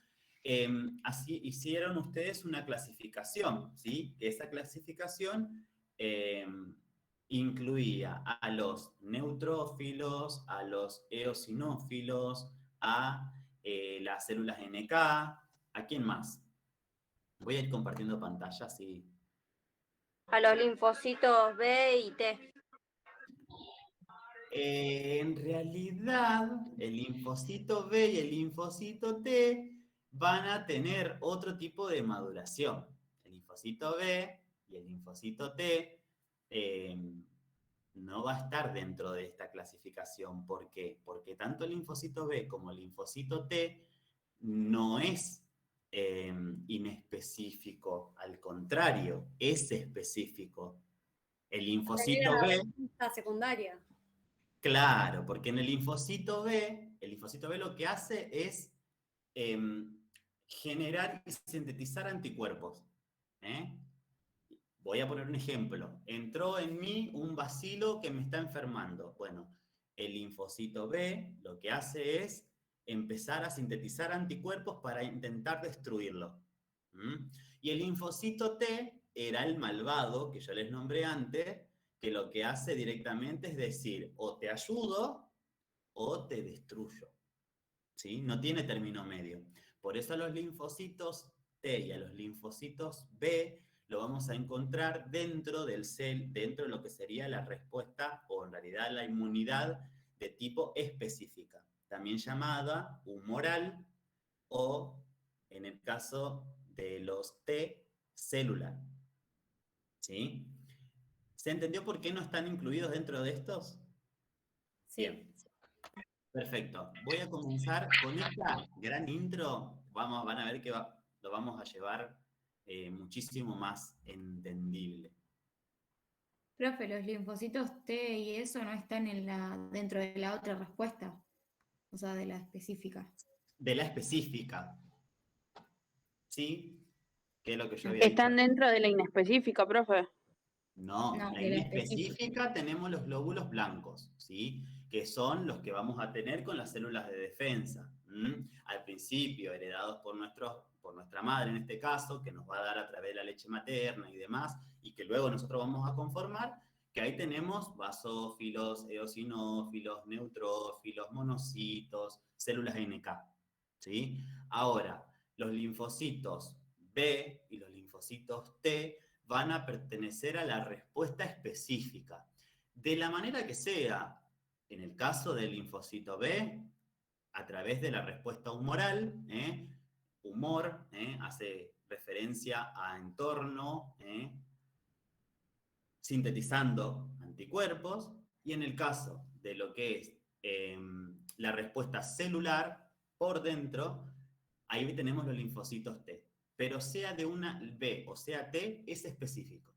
así hicieron ustedes una clasificación, ¿sí? Esa clasificación incluía a los neutrófilos, a los eosinófilos, a las células NK, ¿a quién más? Voy a ir compartiendo pantalla, así. A los linfocitos B y T. En realidad, el linfocito B y el linfocito T van a tener otro tipo de maduración. El linfocito B y el linfocito T no va a estar dentro de esta clasificación. ¿Por qué? Porque tanto el linfocito B como el linfocito T no es inespecífico, al contrario, es específico. El linfocito B... La secundaria. Claro, porque en el linfocito B lo que hace es generar y sintetizar anticuerpos. Voy a poner un ejemplo. Entró en mí un bacilo que me está enfermando. Bueno, el linfocito B lo que hace es empezar a sintetizar anticuerpos para intentar destruirlo. Y el linfocito T era el malvado, que yo les nombré antes, que lo que hace directamente es decir, o te ayudo o te destruyo. ¿Sí? No tiene término medio. Por eso a los linfocitos T y a los linfocitos B lo vamos a encontrar dentro dentro de lo que sería la respuesta, o en realidad la inmunidad de tipo específica, también llamada humoral, o en el caso de los T celular. ¿Sí? ¿Se entendió por qué no están incluidos dentro de estos? Sí. Bien. Perfecto. Voy a comenzar con esta gran intro. Van a ver que lo vamos a llevar muchísimo más entendible. Profe, los linfocitos T y eso no están dentro de la otra respuesta, o sea, de la específica. De la específica. ¿Sí? ¿Qué es lo que yo había dicho? Están dentro de la inespecífica, profe. No, No, la de la inespecífica tenemos los glóbulos blancos, ¿sí? Que son los que vamos a tener con las células de defensa. Al principio, heredados por nuestra madre en este caso, que nos va a dar a través de la leche materna y demás, y que luego nosotros vamos a conformar, que ahí tenemos basófilos, eosinófilos, neutrófilos, monocitos, células NK, ¿sí? Ahora, los linfocitos B y los linfocitos T van a pertenecer a la respuesta específica. De la manera que sea, en el caso del linfocito B, a través de la respuesta humoral, humor, hace referencia a entorno, sintetizando anticuerpos, y en el caso de lo que es la respuesta celular, por dentro, ahí tenemos los linfocitos T. Pero sea de una B o sea T, es específico.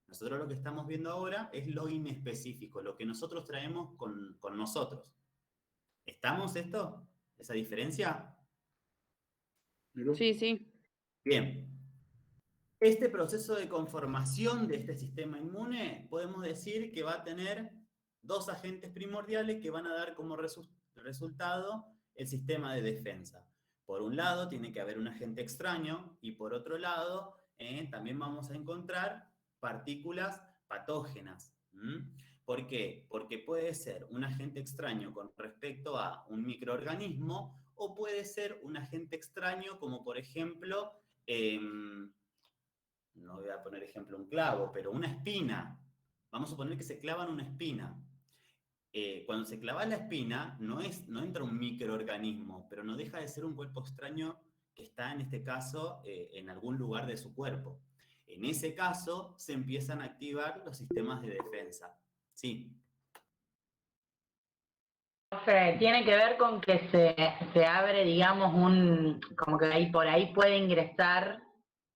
Nosotros lo que estamos viendo ahora es lo inespecífico, lo que nosotros traemos con nosotros. ¿Estamos esto? ¿Esa diferencia? Sí, sí. Bien. Este proceso de conformación de este sistema inmune, podemos decir que va a tener dos agentes primordiales que van a dar como resultado el sistema de defensa. Por un lado, tiene que haber un agente extraño y por otro lado, también vamos a encontrar partículas patógenas. ¿Por qué? Porque puede ser un agente extraño con respecto a un microorganismo o puede ser un agente extraño como por ejemplo, no voy a poner ejemplo un clavo, pero una espina. Vamos a suponer que se clavan una espina. Cuando se clava la espina, no entra un microorganismo, pero no deja de ser un cuerpo extraño que está, en este caso, en algún lugar de su cuerpo. En ese caso, se empiezan a activar los sistemas de defensa. Sí. Profe, tiene que ver con que se abre, digamos, como que por ahí puede ingresar,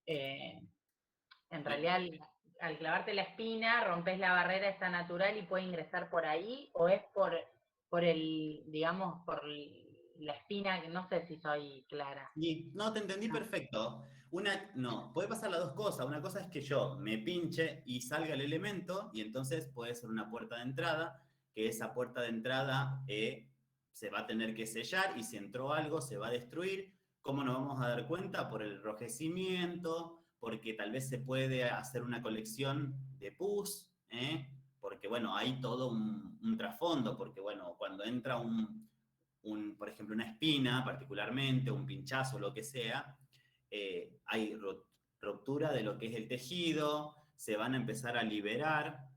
en realidad, al clavarte la espina, rompes la barrera esta natural y puede ingresar por ahí, o es por la espina, que no sé si soy clara. Sí, no, te entendí perfecto. No, puede pasar las dos cosas. Una cosa es que yo me pinche y salga el elemento, y entonces puede ser una puerta de entrada, que esa puerta de entrada se va a tener que sellar, y si entró algo se va a destruir. ¿Cómo nos vamos a dar cuenta? Por el enrojecimiento, porque tal vez se puede hacer una colección de pus, porque bueno, hay todo un trasfondo, porque bueno, cuando entra por ejemplo, una espina particularmente, un pinchazo, lo que sea, hay ruptura de lo que es el tejido, se van a empezar a liberar,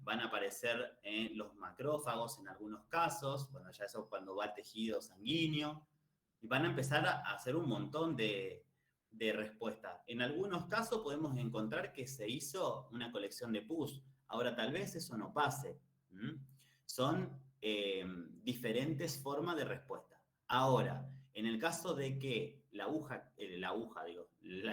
van a aparecer los macrófagos en algunos casos, bueno, ya eso cuando va al tejido sanguíneo, y van a empezar a hacer un montón de respuestas. En algunos casos podemos encontrar que se hizo una colección de pus. Ahora, tal vez eso no pase. Son diferentes formas de respuesta. Ahora, en el caso de que la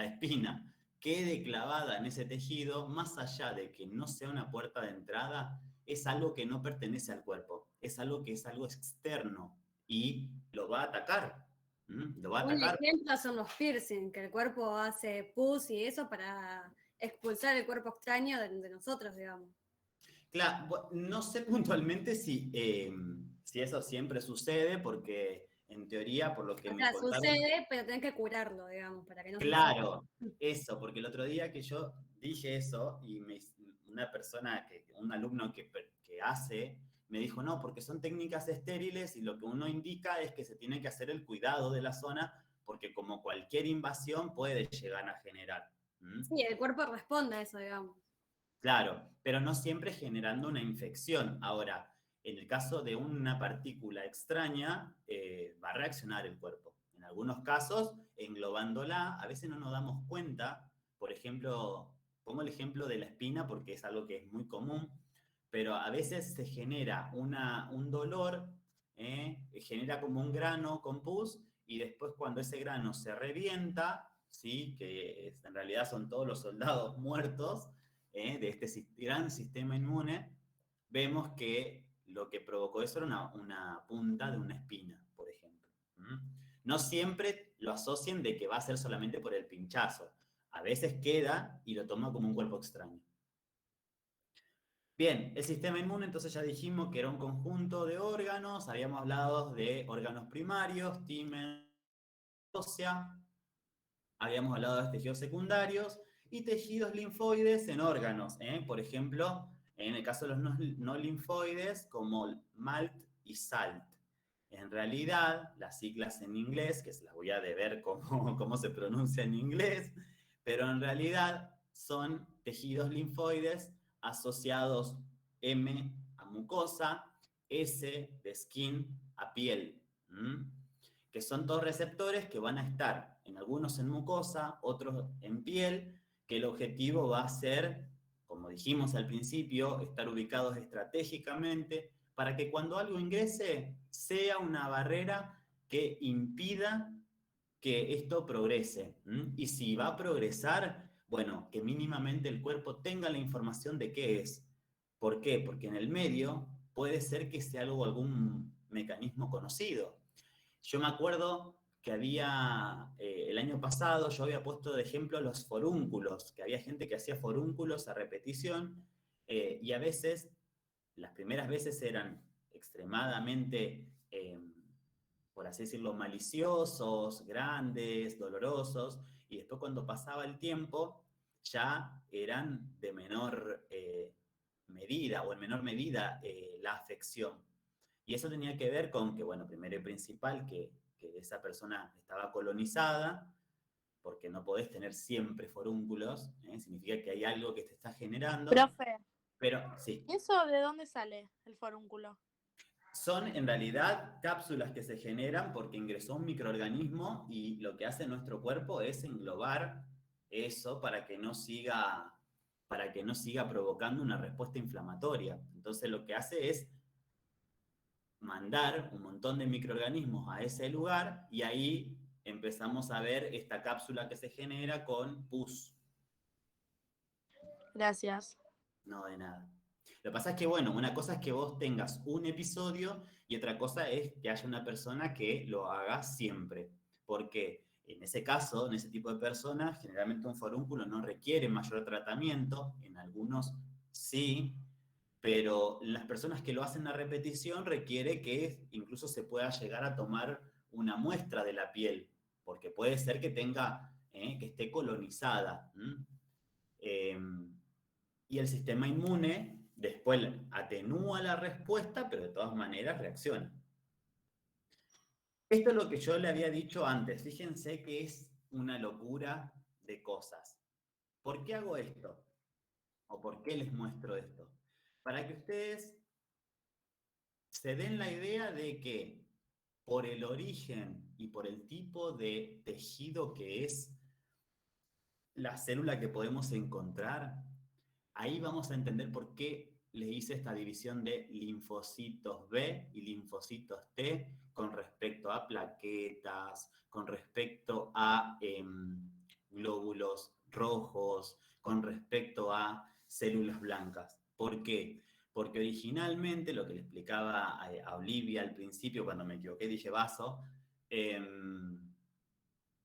espina quede clavada en ese tejido, más allá de que no sea una puerta de entrada, es algo que no pertenece al cuerpo, es algo que es algo externo y lo va a atacar. Lo va a atacar. Un ejemplo son los piercing, que el cuerpo hace pus y eso para expulsar el cuerpo extraño de nosotros, digamos. Claro, no sé puntualmente si eso siempre sucede, porque en teoría, por lo que me contaron... sucede, pero tenés que curarlo, digamos, para que no Claro, eso, porque el otro día que yo dije eso, y un alumno que hace, me dijo, no, porque son técnicas estériles y lo que uno indica es que se tiene que hacer el cuidado de la zona, porque como cualquier invasión puede llegar a generar. Sí, el cuerpo responde a eso, digamos. Claro, pero no siempre generando una infección. Ahora, en el caso de una partícula extraña, va a reaccionar el cuerpo. En algunos casos, englobándola, a veces no nos damos cuenta. Por ejemplo, pongo el ejemplo de la espina porque es algo que es muy común, pero a veces se genera un dolor, genera como un grano con pus, y después cuando ese grano se revienta, ¿sí? Que en realidad son todos los soldados muertos de este gran sistema inmune, vemos que lo que provocó eso era una punta de una espina, por ejemplo. No siempre lo asocian de que va a ser solamente por el pinchazo. A veces queda y lo toma como un cuerpo extraño. Bien, el sistema inmune, entonces ya dijimos que era un conjunto de órganos, habíamos hablado de órganos primarios, timen ósea, habíamos hablado de tejidos secundarios y tejidos linfoides en órganos, por ejemplo, en el caso de los no linfoides, como MALT y SALT. En realidad, las siglas en inglés, que se las voy a deber cómo se pronuncia en inglés, pero en realidad son tejidos linfoides asociados M a mucosa, S de skin a piel, que son dos receptores que van a estar en algunos en mucosa, otros en piel, que el objetivo va a ser, como dijimos al principio, estar ubicados estratégicamente para que cuando algo ingrese sea una barrera que impida que esto progrese. Y si va a progresar, bueno, que mínimamente el cuerpo tenga la información de qué es. ¿Por qué? Porque en el medio puede ser que sea algún mecanismo conocido. Yo me acuerdo que había, el año pasado, yo había puesto de ejemplo los forúnculos, que había gente que hacía forúnculos a repetición, y a veces, las primeras veces eran extremadamente, por así decirlo, maliciosos, grandes, dolorosos, y después cuando pasaba el tiempo, ya eran de menor medida, o en menor medida la afección. Y eso tenía que ver con que, bueno, primero y principal, que esa persona estaba colonizada, porque no podés tener siempre forúnculos, significa que hay algo que te está generando. Profe, Pero, sí. ¿y eso de dónde sale el forúnculo? Son en realidad cápsulas que se generan porque ingresó un microorganismo y lo que hace nuestro cuerpo es englobar eso para que no siga provocando una respuesta inflamatoria. Entonces lo que hace es mandar un montón de microorganismos a ese lugar y ahí empezamos a ver esta cápsula que se genera con pus. Gracias. No, de nada. Lo que pasa es que, bueno, una cosa es que vos tengas un episodio y otra cosa es que haya una persona que lo haga siempre. Porque en ese caso, en ese tipo de personas, generalmente un forúnculo no requiere mayor tratamiento, en algunos sí, pero las personas que lo hacen a repetición requiere que incluso se pueda llegar a tomar una muestra de la piel, porque puede ser que tenga, que esté colonizada. Y el sistema inmune después atenúa la respuesta, pero de todas maneras reacciona. Esto es lo que yo le había dicho antes. Fíjense que es una locura de cosas. ¿Por qué hago esto? ¿O por qué les muestro esto? Para que ustedes se den la idea de que por el origen y por el tipo de tejido que es la célula que podemos encontrar, ahí vamos a entender por qué les hice esta división de linfocitos B y linfocitos T con respecto a plaquetas, con respecto a glóbulos rojos, con respecto a células blancas. ¿Por qué? Porque originalmente, lo que le explicaba a Olivia al principio, cuando me equivoqué dije vaso,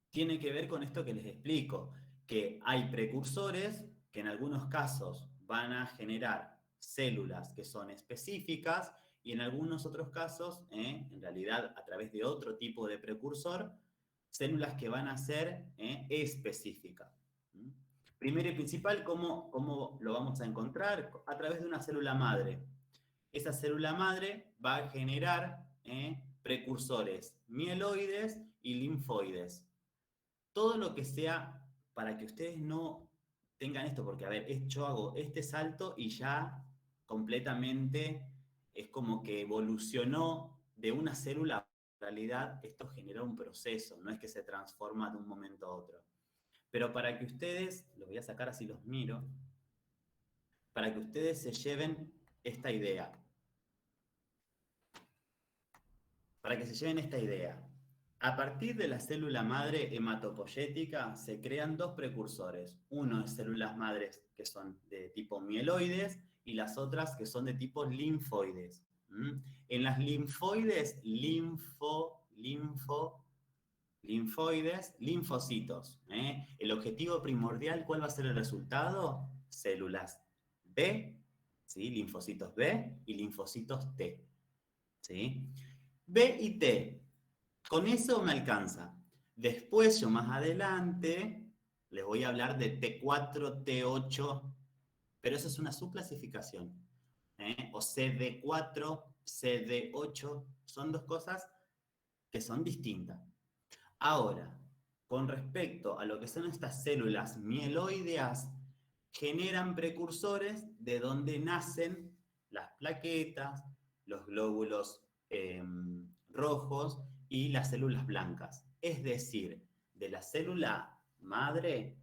tiene que ver con esto que les explico, que hay precursores que en algunos casos van a generar células que son específicas y en algunos otros casos, en realidad a través de otro tipo de precursor, células que van a ser específicas. Primero y principal, ¿cómo lo vamos a encontrar? A través de una célula madre. Esa célula madre va a generar precursores mieloides y linfoides. Todo lo que sea, para que ustedes no tengan esto, porque a ver, yo hago este salto y ya completamente es como que evolucionó de una célula realidad esto genera un proceso, no es que se transforma de un momento a otro. Pero para que ustedes, los voy a sacar así los miro, para que ustedes se lleven esta idea. Para que se lleven esta idea. A partir de la célula madre hematopoyética se crean dos precursores. Uno es células madres que son de tipo mieloides y las otras que son de tipo linfoides. En las linfoides, linfoides, linfocitos. El objetivo primordial, ¿cuál va a ser el resultado? Células B, ¿sí? Linfocitos B y linfocitos T. ¿Sí? B y T. Con eso me alcanza. Después, yo más adelante, les voy a hablar de T4, T8, pero eso es una subclasificación. O CD4, CD8, son dos cosas que son distintas. Ahora, con respecto a lo que son estas células mieloideas, generan precursores de donde nacen las plaquetas, los glóbulos rojos y las células blancas. Es decir, de la célula madre,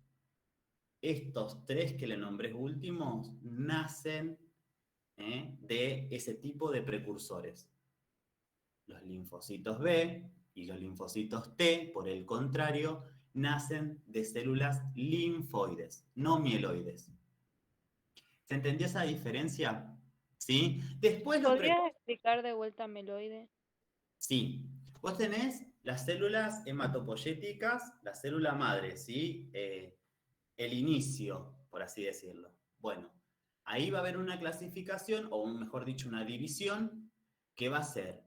estos tres que le nombré últimos nacen de ese tipo de precursores. Los linfocitos B y los linfocitos T, por el contrario, nacen de células linfoides, no mieloides. ¿Se entendió esa diferencia? ¿Sí? Después ¿Podrías explicar de vuelta mieloide? Sí. Vos tenés las células hematopoyéticas, la célula madre, ¿sí? El inicio, por así decirlo. Bueno, ahí va a haber una clasificación, o mejor dicho, una división, que va a ser,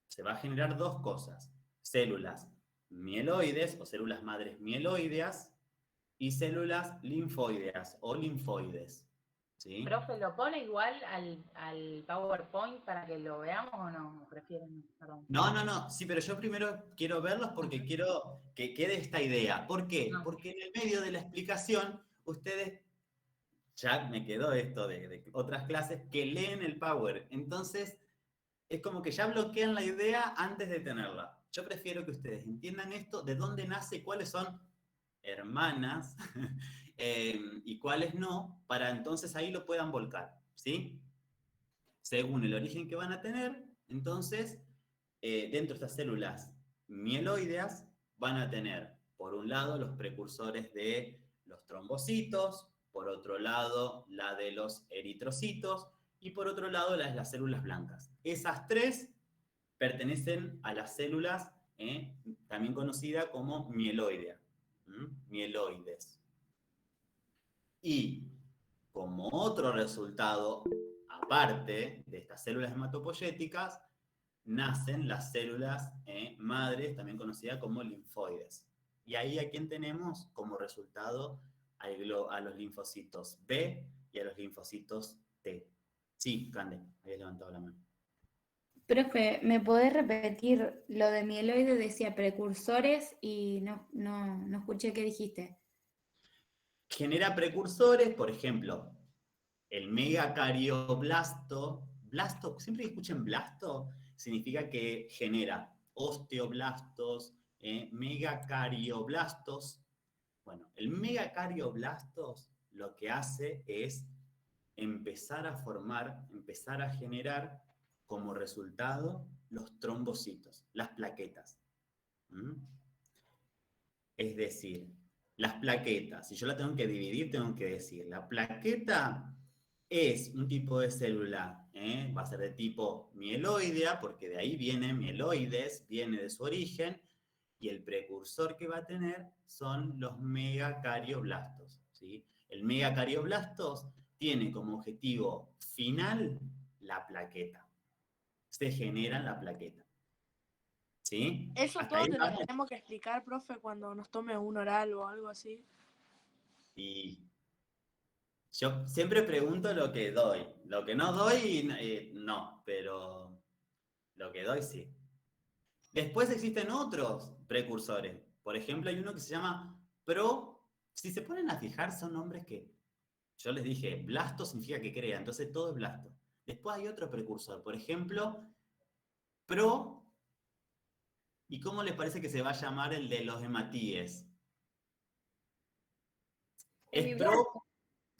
se va a generar dos cosas. Células mieloides, o células madres mieloideas, y células linfoideas, o linfoides. ¿Sí? Profe, ¿lo pone igual al PowerPoint para que lo veamos o no? ¿Prefieren? Perdón. No. Sí, pero yo primero quiero verlos porque quiero que quede esta idea. ¿Por qué? Porque en el medio de la explicación, ustedes, ya me quedó esto de otras clases, que leen el Power. Entonces, es como que ya bloquean la idea antes de tenerla. Yo prefiero que ustedes entiendan esto, de dónde nace, cuáles son hermanas y cuáles no, para entonces ahí lo puedan volcar, ¿sí? Según el origen que van a tener, entonces, dentro de estas células mieloideas van a tener, por un lado, los precursores de los trombocitos, por otro lado, la de los eritrocitos, y por otro lado, las células blancas. Esas tres pertenecen a las células, también conocida como mieloidea. Mieloides. Y como otro resultado, aparte de estas células hematopoyéticas, nacen las células madres, también conocidas como linfoides. Y ahí a quién tenemos como resultado a los linfocitos B y a los linfocitos T. Sí, Cande, habías levantado la mano. Profe, ¿me podés repetir lo de mieloide? Decía precursores y no escuché qué dijiste. Genera precursores, por ejemplo, el megacardioblasto. Blasto, siempre que escuchen blasto, significa que genera osteoblastos, megacardioblastos. Bueno, el megacardioblastos lo que hace es empezar a formar, empezar a generar como resultado los trombocitos, las plaquetas. Es decir, las plaquetas, si yo la tengo que dividir, tengo que decir, la plaqueta es un tipo de célula, va a ser de tipo mieloidea, porque de ahí viene mieloides, viene de su origen, y el precursor que va a tener son los megacardioblastos, ¿sí? El megacardioblastos tiene como objetivo final la plaqueta. Se genera en la plaqueta. ¿Sí? Eso Hasta todo ahí te lo vamos. tenemos que explicar, profe, cuando nos tome un oral o algo así. Y yo siempre pregunto lo que doy. Lo que no doy, no, pero lo que doy sí. Después existen otros precursores. Por ejemplo, hay uno que se llama si se ponen a fijar, son nombres que yo les dije, blasto significa que crea, entonces todo es blasto. Después hay otro precursor, por ejemplo, ¿Y cómo les parece que se va a llamar el de los hematíes? ¿Es pro?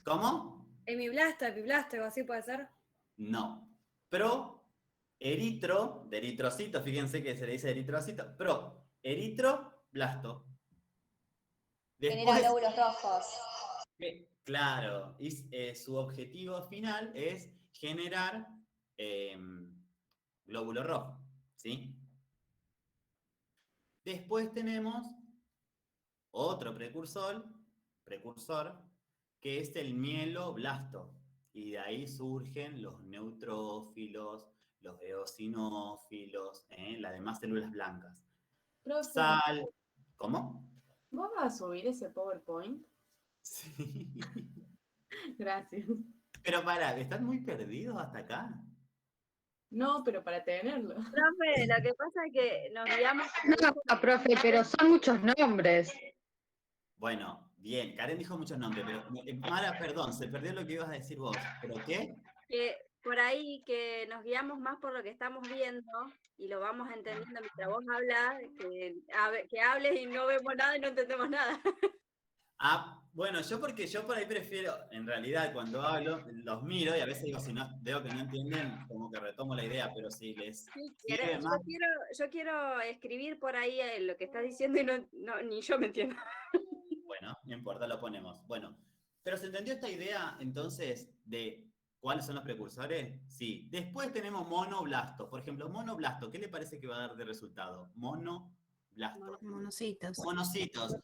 ¿Cómo? Hemiblasto, epiblasto, algo así puede ser. No. Pro, eritro, de eritrocito, fíjense que se le dice eritrocito. Pro, eritroblasto. Genera glóbulos rojos. Claro, y su objetivo final es generar glóbulo rojo, ¿sí? Después tenemos otro precursor, que es el mieloblasto. Y de ahí surgen los neutrófilos, los eosinófilos, las demás células blancas. Profe, Sal. ¿Cómo? ¿vos vas a subir ese PowerPoint? Sí. Gracias. Pero para, ¿están muy perdidos hasta acá? No, pero para tenerlo. Profe, lo que pasa es que nos guiamos. No, profe, pero son muchos nombres. Bueno, bien, Karen dijo muchos nombres, pero Mara, perdón, se perdió lo que ibas a decir vos. ¿Pero qué? Que por ahí que nos guiamos más por lo que estamos viendo y lo vamos entendiendo mientras vos hablas, que hables y no vemos nada y no entendemos nada. Ah, bueno, yo por ahí prefiero, en realidad, cuando hablo, los miro y a veces digo, si no veo que no entienden, como que retomo la idea, pero si les sirve más. Yo quiero escribir por ahí lo que estás diciendo y ni yo me entiendo. Bueno, no importa, lo ponemos. Bueno, pero ¿se entendió esta idea entonces de cuáles son los precursores? Sí. Después tenemos monoblastos. Por ejemplo, monoblasto, ¿qué le parece que va a dar de resultado? Monoblasto. Monocitos. Monocitos.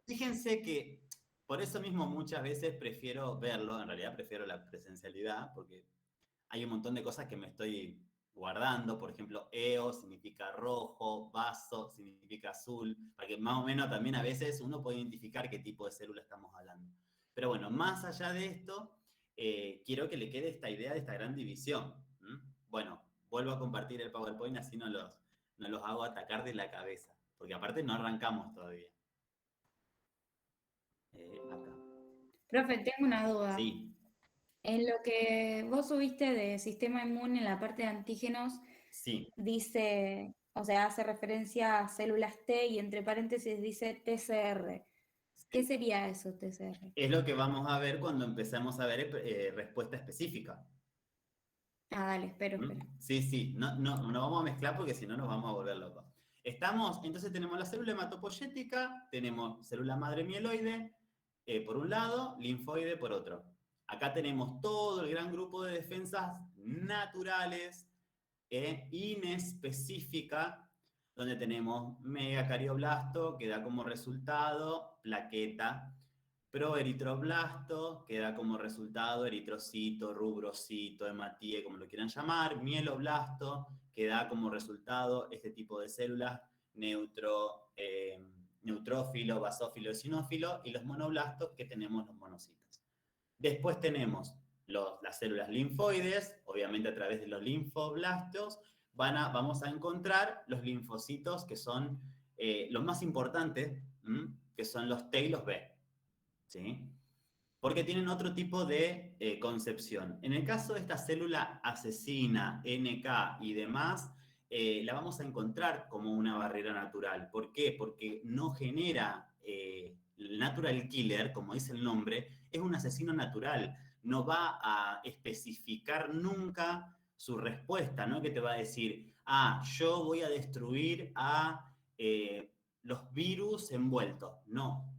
Fíjense que por eso mismo muchas veces prefiero verlo, en realidad prefiero la presencialidad, porque hay un montón de cosas que me estoy guardando. Por ejemplo, EO significa rojo, vaso significa azul, para que más o menos también a veces uno puede identificar qué tipo de célula estamos hablando. Pero bueno, más allá de esto, quiero que le quede esta idea de esta gran división. Bueno, vuelvo a compartir el PowerPoint, así no los hago atacar de la cabeza, porque aparte no arrancamos todavía. Acá. Profe, tengo una duda. Sí. En lo que vos subiste de sistema inmune en la parte de antígenos, Sí. dice, o sea, hace referencia a células T y entre paréntesis dice TCR. ¿Qué sería eso, TCR? Es lo que vamos a ver cuando empecemos a ver respuesta específica. Ah, dale, espero. Sí, no vamos a mezclar porque si no nos vamos a volver locos. Entonces tenemos la célula hematopoyética, tenemos célula madre mieloide por un lado, linfoide por otro. Acá tenemos todo el gran grupo de defensas naturales inespecífica, donde tenemos megacardioblasto, que da como resultado plaqueta, proeritroblasto, que da como resultado eritrocito, rubrocito, hematíe, como lo quieran llamar, mieloblasto, que da como resultado este tipo de células, neutrófilo, basófilo, eosinófilo, y los monoblastos, que tenemos los monocitos. Después tenemos las células linfoides, obviamente a través de los linfoblastos, vamos a encontrar los linfocitos que son los más importantes, que son los T y los B, ¿sí? Porque tienen otro tipo de concepción. En el caso de esta célula asesina, NK y demás, la vamos a encontrar como una barrera natural. ¿Por qué? Porque no genera el natural killer, como dice el nombre, es un asesino natural. No va a especificar nunca su respuesta, ¿no? Que te va a decir, yo voy a destruir a los virus envueltos. No,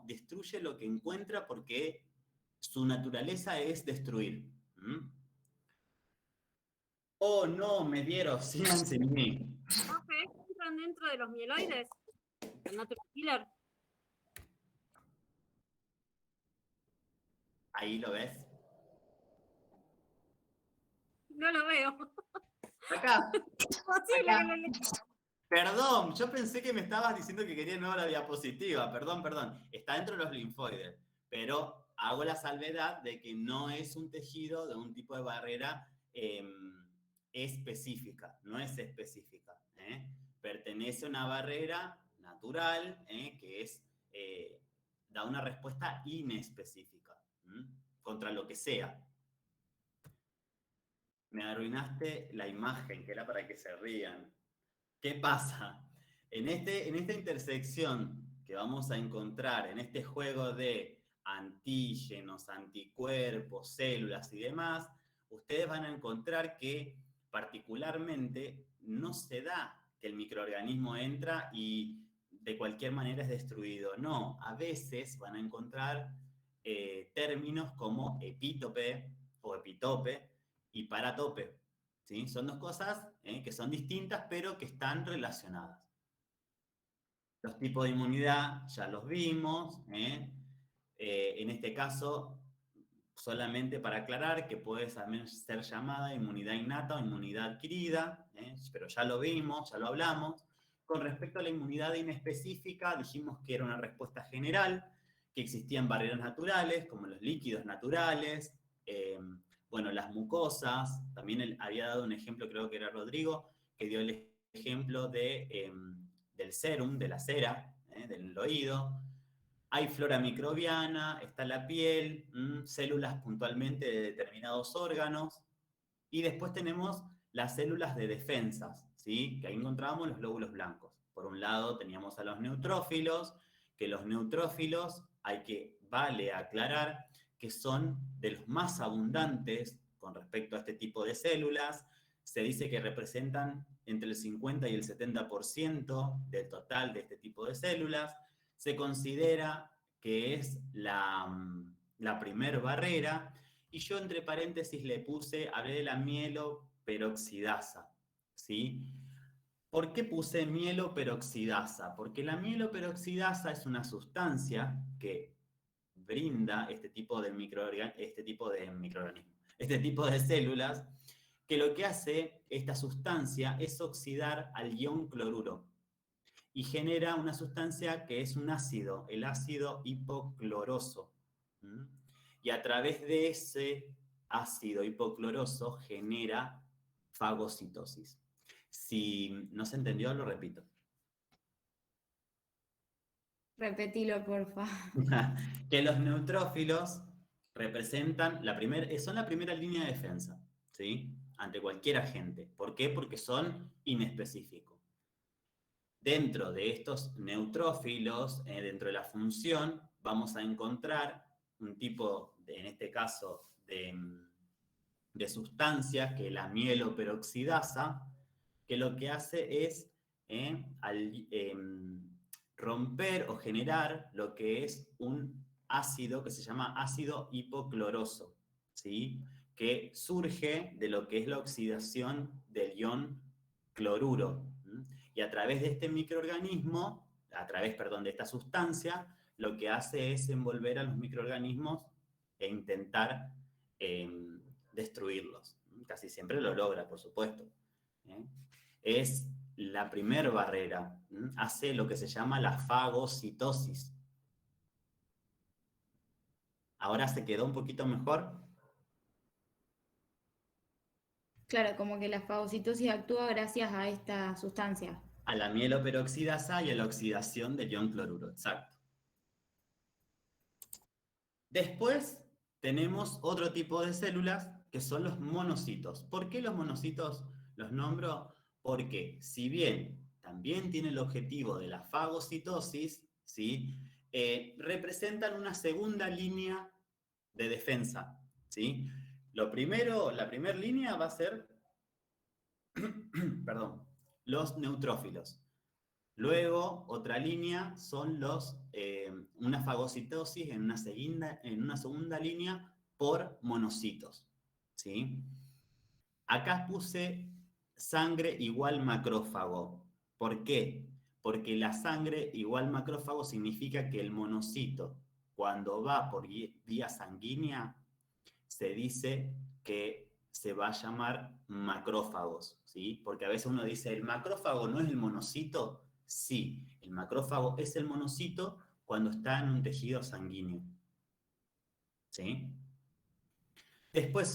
destruye lo que encuentra porque su naturaleza es destruir. Oh, no, me dieron ciencia en mí. ¿Entran dentro de los mieloides? ¿El natural killer? Ahí lo ves. No lo veo. Acá. Posible Acá. que no le... Perdón, yo pensé que me estabas diciendo que quería nueva la diapositiva. Perdón. Está dentro de los linfoides. Pero hago la salvedad de que no es un tejido de un tipo de barrera específica. No es específica. Pertenece a una barrera natural que es, da una respuesta inespecífica contra lo que sea. Me arruinaste la imagen, que era para que se rían. ¿Qué pasa? en esta intersección que vamos a encontrar, en este juego de antígenos, anticuerpos, células y demás, ustedes van a encontrar que particularmente no se da que el microorganismo entra y de cualquier manera es destruido. No, a veces van a encontrar términos como epítope o epitope y paratope. ¿Sí? Son dos cosas que son distintas, pero que están relacionadas. Los tipos de inmunidad ya los vimos. En este caso, solamente para aclarar que puede también ser llamada inmunidad innata o inmunidad adquirida, pero ya lo vimos, ya lo hablamos. Con respecto a la inmunidad inespecífica, dijimos que era una respuesta general, que existían barreras naturales, como los líquidos naturales, bueno, las mucosas. También él había dado un ejemplo, creo que era Rodrigo, que dio el ejemplo del serum, de la cera, del oído. Hay flora microbiana, está la piel, células puntualmente de determinados órganos. Y después tenemos las células de defensas, ¿sí? Que ahí encontrábamos los glóbulos blancos. Por un lado teníamos a los neutrófilos, que los neutrófilos vale aclarar que son de los más abundantes con respecto a este tipo de células. Se dice que representan entre el 50 y el 70% del total de este tipo de células. Se considera que es la primer barrera, y yo entre paréntesis hablé de la mieloperoxidasa, ¿sí? ¿Por qué puse mieloperoxidasa? Porque la mieloperoxidasa es una sustancia que brinda este tipo de células, que lo que hace esta sustancia es oxidar al ion cloruro y genera una sustancia que es un ácido, el ácido hipocloroso. Y a través de ese ácido hipocloroso genera fagocitosis. Si no se entendió, lo repito. Repetilo, porfa. Que los neutrófilos representan son la primera línea de defensa, ¿sí? Ante cualquier agente. ¿Por qué? Porque son inespecíficos. Dentro de estos neutrófilos, dentro de la función, vamos a encontrar un tipo, en este caso, de sustancias, que es la mieloperoxidasa, que lo que hace es romper o generar lo que es un ácido que se llama ácido hipocloroso, ¿sí? Que surge de lo que es la oxidación del ion cloruro. Y a través de este microorganismo, de esta sustancia, lo que hace es envolver a los microorganismos e intentar destruirlos. Casi siempre lo logra, por supuesto. Es la primer barrera. Hace lo que se llama la fagocitosis. ¿Ahora se quedó un poquito mejor? Claro, como que la fagocitosis actúa gracias a esta sustancia. A la mieloperoxidasa y a la oxidación del ion cloruro, exacto. Después tenemos otro tipo de células que son los monocitos. ¿Por qué los monocitos los nombro? Porque si bien también tiene el objetivo de la fagocitosis, ¿sí? Representan una segunda línea de defensa, ¿sí? La primera línea va a ser los neutrófilos. Luego, otra línea son una fagocitosis en una segunda línea por monocitos, ¿sí? Acá puse sangre igual macrófago. ¿Por qué? Porque la sangre igual macrófago significa que el monocito, cuando va por vía sanguínea, se dice que se va a llamar macrófagos, ¿sí? Porque a veces uno dice, ¿el macrófago no es el monocito? Sí, el macrófago es el monocito cuando está en un tejido sanguíneo, ¿sí? Después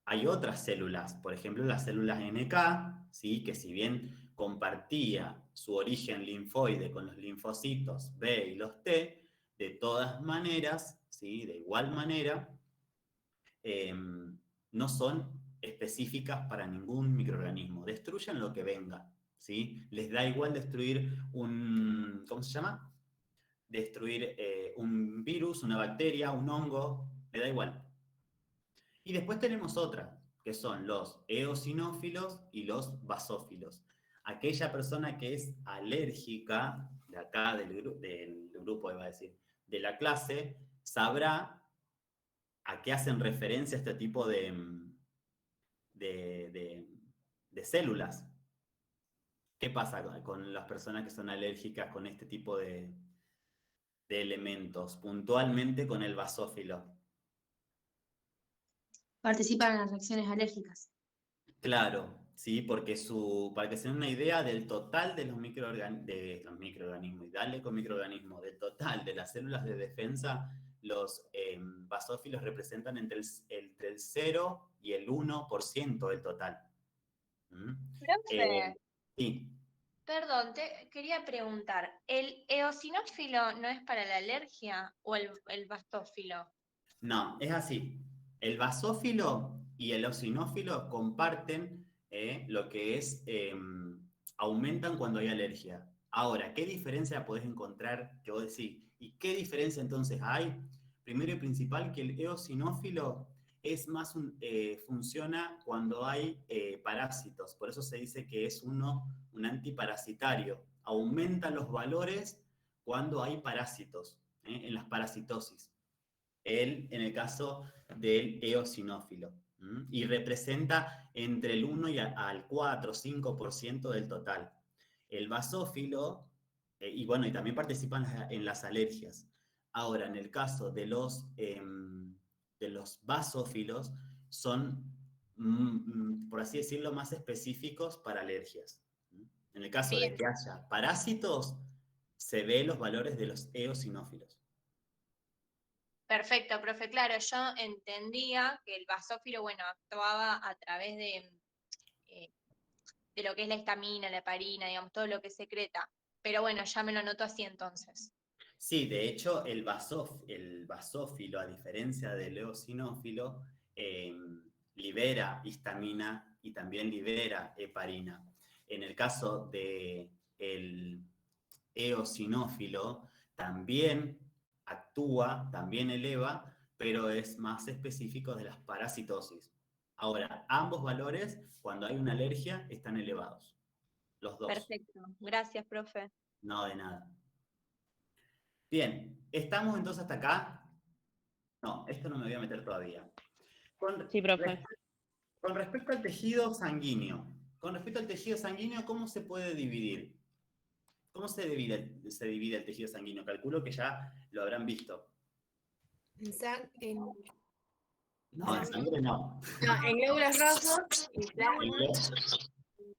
hay otras células, por ejemplo las células NK, ¿sí? Que si bien compartía su origen linfoide con los linfocitos B y los T, de todas maneras, ¿sí? De igual manera, no son específicas para ningún microorganismo, destruyen lo que venga, ¿sí? Les da igual destruir un, ¿cómo se llama? Destruir un virus, una bacteria, un hongo, le da igual. Y después tenemos otra, que son los eosinófilos y los basófilos. Aquella persona que es alérgica, de acá del grupo, iba a decir, de la clase, sabrá a qué hacen referencia este tipo de células. ¿Qué pasa con las personas que son alérgicas con este tipo de elementos? Puntualmente con el basófilo. Participan en las reacciones alérgicas. Claro, sí, porque para que se den una idea del total de los microorganismos, y dale con microorganismos, del total de las células de defensa, los basófilos representan entre el 0 y el 1% del total. ¿Mm? Profe, Sí. Perdón, te quería preguntar, ¿el eosinófilo no es para la alergia o el bastófilo? No, es así. El basófilo y el eosinófilo comparten lo que es, aumentan cuando hay alergia. Ahora, ¿qué diferencia podés encontrar que vos decís? ¿Y qué diferencia entonces hay? Primero y principal, que el eosinófilo es más funciona cuando hay parásitos. Por eso se dice que es un antiparasitario. Aumenta los valores cuando hay parásitos, en las parasitosis. En el caso del eosinófilo. Y representa entre el 1 y al 4, 5% del total. El basófilo, y bueno, y también participan en las alergias. Ahora, en el caso de los basófilos, son, por así decirlo, más específicos para alergias. En el caso de que haya parásitos, se ve los valores de los eosinófilos. Perfecto, profe. Claro, yo entendía que el basófilo, bueno, actuaba a través de lo que es la histamina, la heparina, digamos, todo lo que secreta. Pero bueno, ya me lo noto así entonces. Sí, de hecho, el basófilo, a diferencia del eosinófilo, libera histamina y también libera heparina. En el caso del eosinófilo, también actúa, también eleva, pero es más específico de las parasitosis. Ahora, ambos valores, cuando hay una alergia, están elevados. Los dos. Perfecto. Gracias, profe. No, de nada. Bien, ¿estamos entonces hasta acá? No, esto no me voy a meter todavía. Sí, profe. Con respecto al tejido sanguíneo, ¿cómo se puede dividir? ¿Cómo se divide el tejido sanguíneo? Calculo que ya lo habrán visto. No, en sangre no. No, en glóbulos rojos y plasma,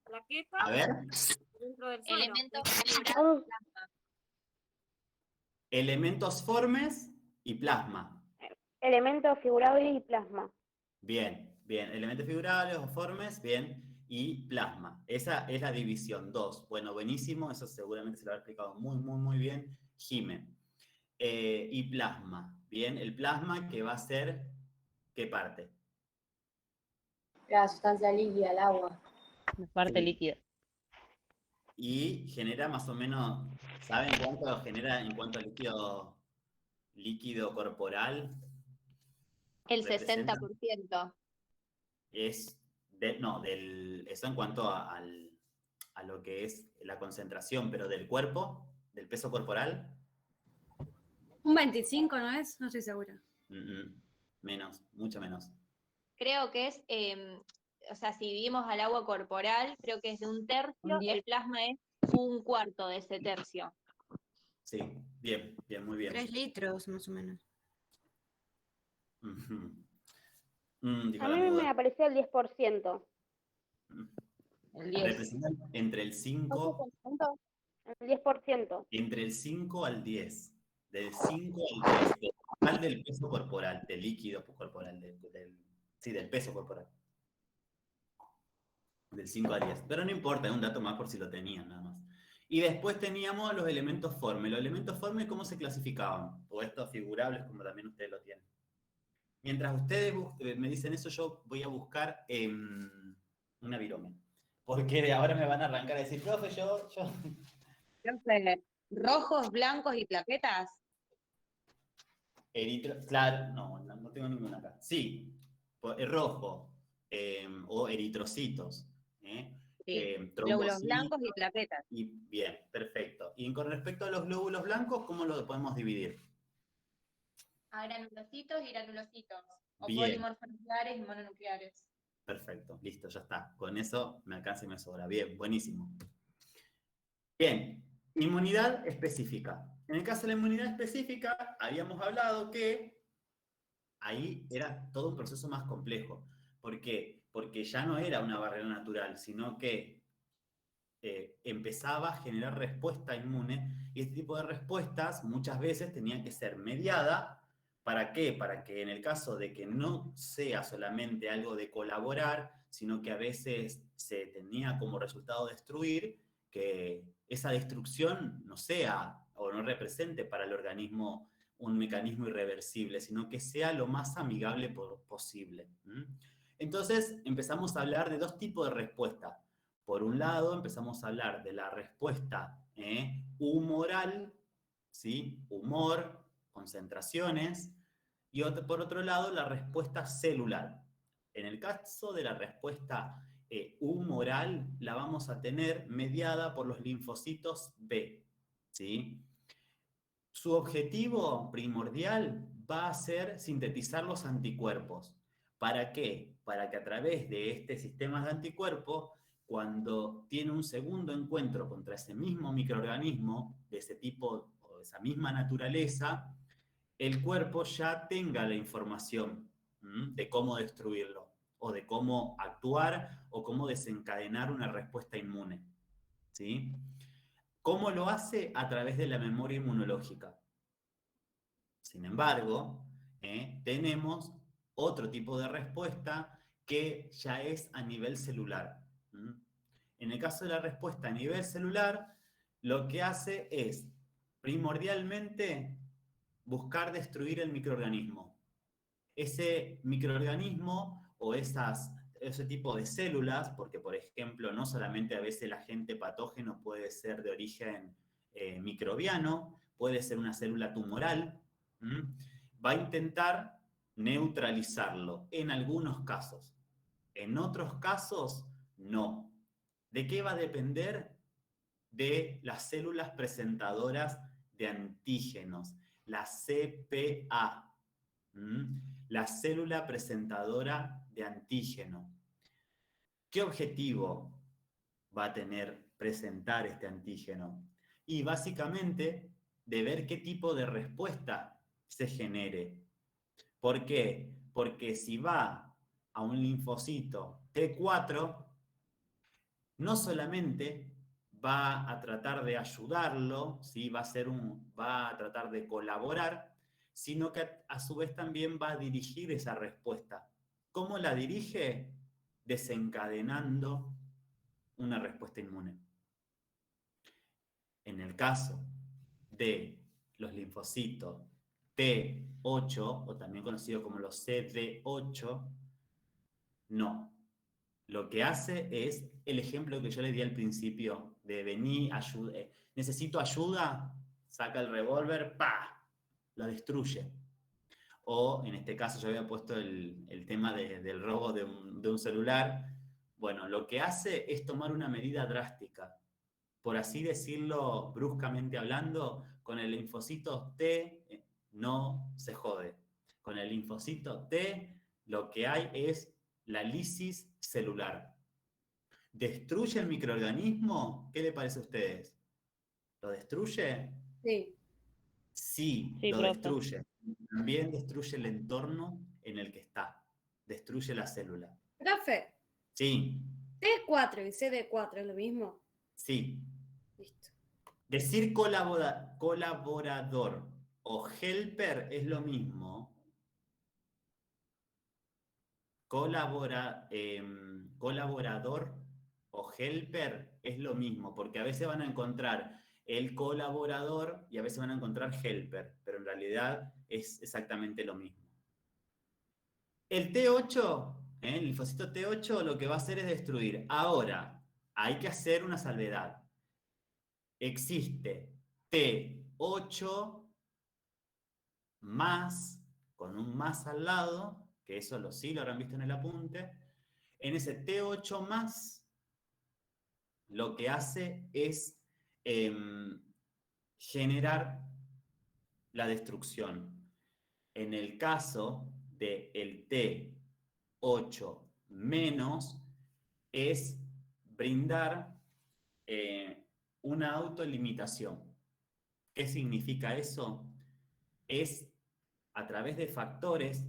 plaquetas, A ver, dentro del Elementos suero. elementos formes y plasma. Elementos figurables y plasma. Bien, bien. Elementos figurables o formes, bien. Y plasma. Esa es la división 2. Bueno, buenísimo. Eso seguramente se lo habrá explicado muy, muy, muy bien Jimé. Y plasma. Bien, el plasma que va a ser, ¿qué parte? La sustancia líquida, el agua. La parte Sí. líquida. Y genera más o menos, ¿saben cuánto genera en cuanto a líquido corporal? El Representa- 60%. eso en cuanto a lo que es la concentración, pero del cuerpo, del peso corporal, Un 25, ¿no es? No estoy segura. menos, mucho menos. Creo que es, o sea, si dividimos al agua corporal, creo que es de un tercio, el plasma es un cuarto de ese tercio. Sí, bien, bien, muy bien. 3 litros más o menos. Ujú. Dijo A la mí muda. me apareció el 10%. El 10. Representan entre el 5 El 10%. Entre el 5 al 10. Del 5 al 10. Del total del peso corporal, del líquido corporal, del peso corporal. Del 5 al 10. Pero no importa, es un dato más por si lo tenían, nada más. Y después teníamos los elementos formes. Los elementos formes, ¿cómo se clasificaban? O estos figurables, como también ustedes lo tienen. Mientras ustedes me dicen eso, yo voy a buscar una virome. Porque ahora me van a arrancar a decir, profe, Profe, rojos, blancos y plaquetas. Claro, no tengo ninguna acá. Sí, rojo o eritrocitos. Sí, glóbulos Trombocitos. blancos y plaquetas. Y bien, perfecto. Y con respecto a los glóbulos blancos, ¿cómo lo podemos dividir? A granulocitos y granulocitos. O Bien. polimorfonucleares y mononucleares. Perfecto, listo, ya está. Con eso me alcanza y me sobra. Bien, buenísimo. Bien, inmunidad específica. En el caso de la inmunidad específica, habíamos hablado que ahí era todo un proceso más complejo. ¿Por qué? Porque ya no era una barrera natural, sino que empezaba a generar respuesta inmune, y este tipo de respuestas muchas veces tenían que ser mediada. ¿Para qué? Para que en el caso de que no sea solamente algo de colaborar, sino que a veces se tenía como resultado destruir, que esa destrucción no sea o no represente para el organismo un mecanismo irreversible, sino que sea lo más amigable posible. Entonces empezamos a hablar de dos tipos de respuesta. Por un lado, empezamos a hablar de la respuesta humoral, ¿sí? Humor, concentraciones, y por otro lado, la respuesta celular. En el caso de la respuesta humoral, la vamos a tener mediada por los linfocitos B, ¿sí? Su objetivo primordial va a ser sintetizar los anticuerpos. ¿Para qué? Para que a través de este sistema de anticuerpos, cuando tiene un segundo encuentro contra ese mismo microorganismo, de ese tipo o de esa misma naturaleza, el cuerpo ya tenga la información de cómo destruirlo, o de cómo actuar, o cómo desencadenar una respuesta inmune. ¿Sí? ¿Cómo lo hace? A través de la memoria inmunológica. Sin embargo, tenemos otro tipo de respuesta que ya es a nivel celular. En el caso de la respuesta a nivel celular, lo que hace es primordialmente buscar destruir el microorganismo. Ese microorganismo o ese tipo de células, porque por ejemplo no solamente a veces el agente patógeno puede ser de origen microbiano, puede ser una célula tumoral, va a intentar neutralizarlo en algunos casos. En otros casos, no. ¿De qué va a depender? De las células presentadoras de antígenos, la CPA, la célula presentadora de antígeno. ¿Qué objetivo va a tener presentar este antígeno? Y básicamente de ver qué tipo de respuesta se genere. ¿Por qué? Porque si va a un linfocito T4, no solamente va a tratar de ayudarlo, ¿sí? va a tratar de colaborar, sino que a su vez también va a dirigir esa respuesta. ¿Cómo la dirige? Desencadenando una respuesta inmune. En el caso de los linfocitos T8, o también conocidos como los CD8, no. Lo que hace es el ejemplo que yo le di al principio, de venir, necesito ayuda, saca el revólver, ¡pa!, la destruye. O en este caso yo había puesto el tema del robo de un celular. Bueno, lo que hace es tomar una medida drástica. Por así decirlo, bruscamente hablando, con el linfocito T no se jode. Con el linfocito T lo que hay es la lisis celular. ¿Destruye el microorganismo? ¿Qué le parece a ustedes? ¿Lo destruye? Sí. Sí, Sí, lo profe. destruye. También destruye el entorno en el que está. Destruye la célula. Profe, Sí, T4 y CD4 es lo mismo. sí. Listo. Decir colaborador o helper es lo mismo. Colaborador o helper es lo mismo, porque a veces van a encontrar el colaborador y a veces van a encontrar helper, pero en realidad es exactamente lo mismo. El T8, el linfocito T8 lo que va a hacer es destruir. Ahora, hay que hacer una salvedad. Existe T8 más, con un más al lado, que eso sí lo habrán visto en el apunte. En ese T8 más, lo que hace es generar la destrucción. En el caso del T8 menos, es brindar una autolimitación. ¿Qué significa eso? Es a través de factores,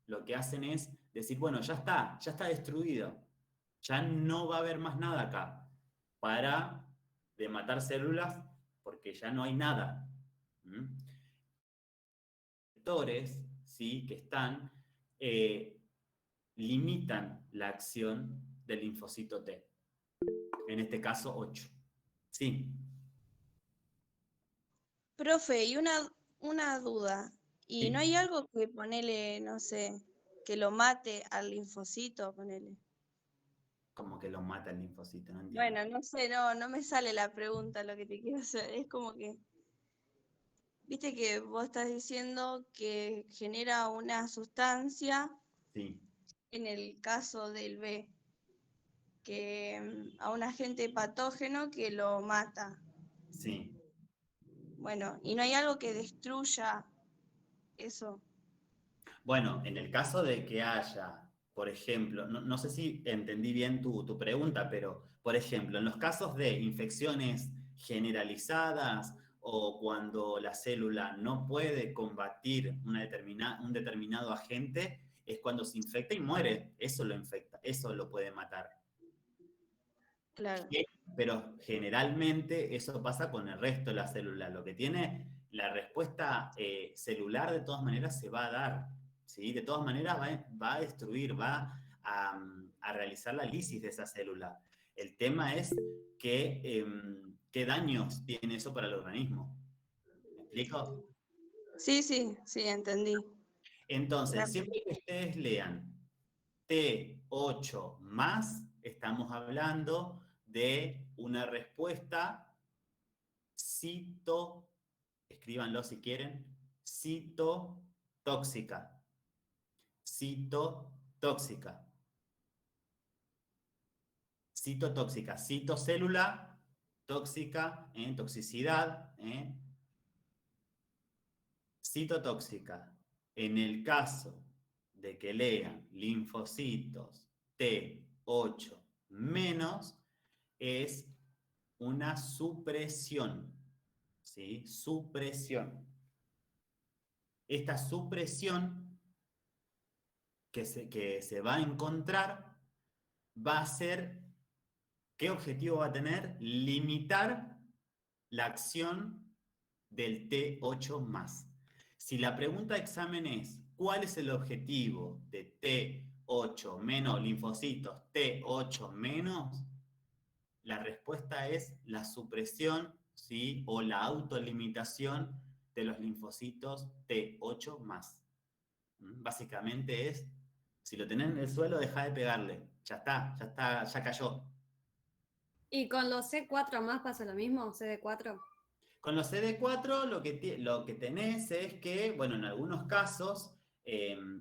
lo que hacen es decir, bueno, ya está destruido, ya no va a haber más nada acá para de matar células porque ya no hay nada. Factores, ¿sí? Que están, limitan la acción del linfocito T. En este caso, 8. Sí. Profe, y una duda. ¿Y Sí. no hay algo que ponele, no sé, que lo mate al linfocito, ponele? Como que lo mata el linfocito, no entiendo. Bueno, no sé, no me sale la pregunta lo que te quiero hacer. Es como que, viste que vos estás diciendo que genera una sustancia, Sí. en el caso del B, que a un agente patógeno que lo mata. Sí. Bueno, ¿y no hay algo que destruya eso? Bueno, en el caso de que haya, por ejemplo, no sé si entendí bien tu pregunta, pero, por ejemplo, en los casos de infecciones generalizadas o cuando la célula no puede combatir un determinado agente, es cuando se infecta y muere. Eso lo infecta, eso lo puede matar. Claro. Pero generalmente eso pasa con el resto de la célula. Lo que tiene la respuesta celular de todas maneras se va a dar, ¿sí? De todas maneras va a destruir, va a realizar la lisis de esa célula. El tema es qué daños tiene eso para el organismo. ¿Me explico? Sí, entendí. Entonces, siempre que ustedes lean T8 más, estamos hablando de una respuesta escríbanlo si quieren, citotóxica. Citotóxica. Citotóxica. Citocélula, tóxica, toxicidad. Citotóxica. En el caso de que lean linfocitos T8 menos, es una supresión, ¿sí? Supresión. Esta supresión que se va a encontrar va a ser, ¿qué objetivo va a tener? Limitar la acción del T8 más. Si la pregunta de examen es, ¿cuál es el objetivo de T8 menos linfocitos T8 menos? La respuesta es la supresión, ¿sí? O la autolimitación de los linfocitos T8 más. Básicamente es, si lo tenés en el suelo, deja de pegarle. Ya está, ya cayó. ¿Y con los C4 más pasa lo mismo? ¿CD4? Con los CD4 lo que tenés es que, bueno, en algunos casos,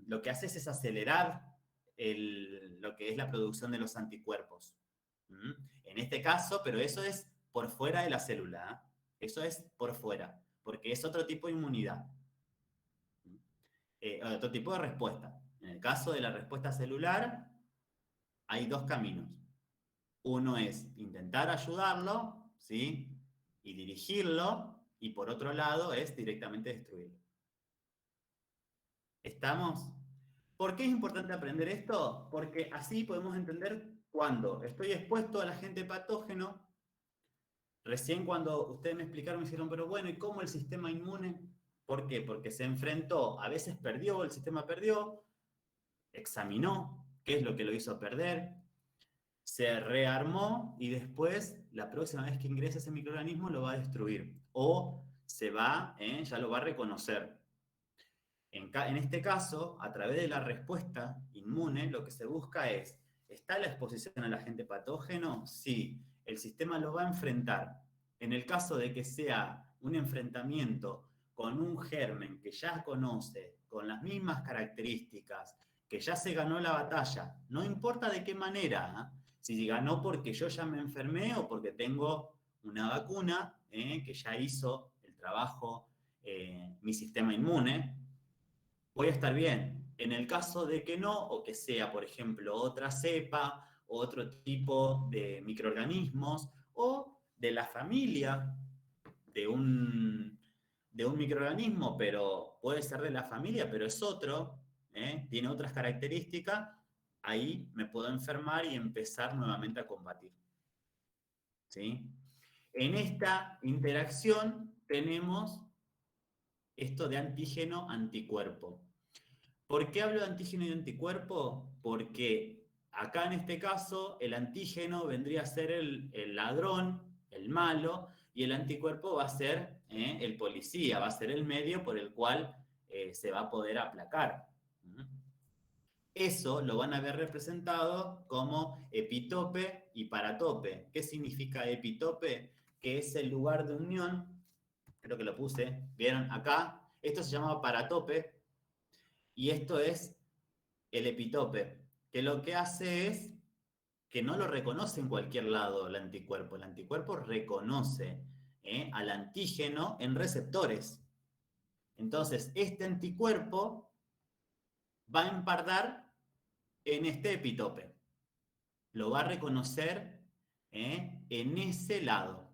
lo que haces es acelerar lo que es la producción de los anticuerpos. En este caso, pero eso es por fuera de la célula. Eso es por fuera, porque es otro tipo de inmunidad. Otro tipo de respuesta. En el caso de la respuesta celular, hay dos caminos. Uno es intentar ayudarlo, ¿sí? Y dirigirlo, y por otro lado es directamente destruirlo. ¿Estamos? ¿Por qué es importante aprender esto? Porque así podemos entender cuando estoy expuesto al agente patógeno. Recién cuando ustedes me explicaron, me dijeron, pero bueno, ¿y cómo el sistema inmune? ¿Por qué? Porque se enfrentó, a veces perdió, el sistema perdió, examinó qué es lo que lo hizo perder, se rearmó y después, la próxima vez que ingrese ese microorganismo, lo va a destruir. O ya lo va a reconocer. En este caso, a través de la respuesta inmune, lo que se busca es ¿está la exposición al agente patógeno? Sí, el sistema lo va a enfrentar. En el caso de que sea un enfrentamiento con un germen que ya conoce, con las mismas características, que ya se ganó la batalla, no importa de qué manera, si ganó porque yo ya me enfermé o porque tengo una vacuna que ya hizo el trabajo mi sistema inmune, voy a estar bien. En el caso de que no, o que sea, por ejemplo, otra cepa, otro tipo de microorganismos, o de la familia de un microorganismo, pero puede ser de la familia, pero es otro, tiene otras características, ahí me puedo enfermar y empezar nuevamente a combatir. ¿Sí? En esta interacción tenemos esto de antígeno-anticuerpo. ¿Por qué hablo de antígeno y anticuerpo? Porque acá en este caso el antígeno vendría a ser el ladrón, el malo, y el anticuerpo va a ser el policía, va a ser el medio por el cual se va a poder aplacar. Eso lo van a ver representado como epitope y paratope. ¿Qué significa epitope? Que es el lugar de unión, creo que lo puse, ¿vieron acá? Esto se llama paratope y esto es el epitope, que lo que hace es que no lo reconoce en cualquier lado el anticuerpo. El anticuerpo reconoce al antígeno en receptores. Entonces, este anticuerpo va a empardar en este epitope. Lo va a reconocer en ese lado.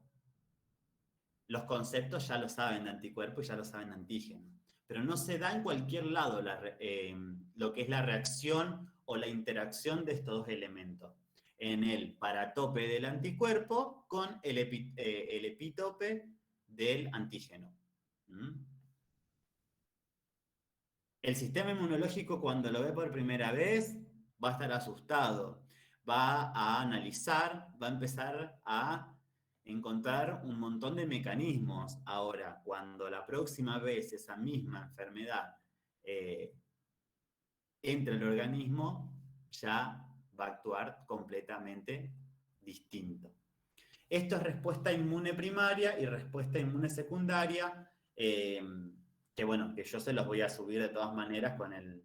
Los conceptos ya lo saben de anticuerpo y ya lo saben de antígeno. Pero no se da en cualquier lado lo que es la reacción o la interacción de estos dos elementos. En el paratope del anticuerpo con el epitope del antígeno. El sistema inmunológico, cuando lo ve por primera vez, va a estar asustado, va a analizar, va a empezar a encontrar un montón de mecanismos. Ahora, cuando la próxima vez esa misma enfermedad entre el organismo, ya va a actuar completamente distinto. Esto es respuesta inmune primaria y respuesta inmune secundaria, que bueno, que yo se los voy a subir de todas maneras con el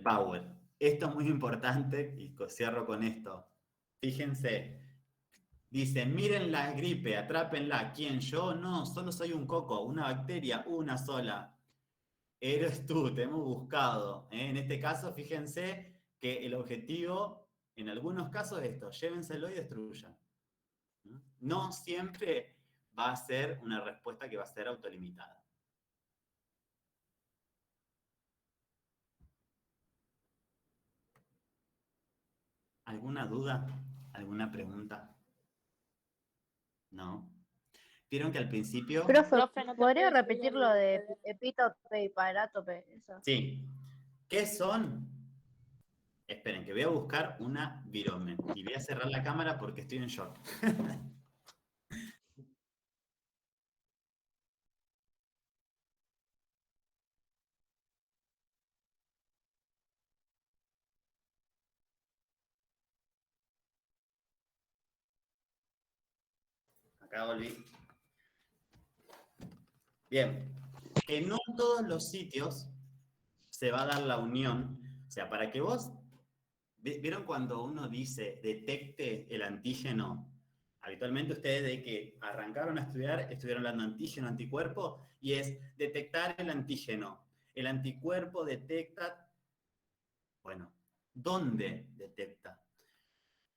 Power. Esto es muy importante y cierro con esto. Fíjense, dicen, miren la gripe, atrápenla. ¿Quién? ¿Yo? No, solo soy un coco, una bacteria, una sola. Eres tú, te hemos buscado. En este caso, fíjense que el objetivo, en algunos casos es esto, llévenselo y destruyan. No siempre va a ser una respuesta que va a ser autolimitada. ¿Alguna duda? ¿Alguna pregunta? ¿No? Vieron que al principio... Profe, ¿podría repetir lo de epítope y parátope? Eso. Sí. ¿Qué son? Esperen, que voy a buscar una virome. Y voy a cerrar la cámara porque estoy en short. Acá volví. Bien. Que no en todos los sitios se va a dar la unión. O sea, para que vos... ¿Vieron cuando uno dice detecte el antígeno? Habitualmente ustedes de que arrancaron a estudiar, estuvieron hablando antígeno, anticuerpo, y es detectar el antígeno. El anticuerpo detecta, bueno, ¿dónde detecta?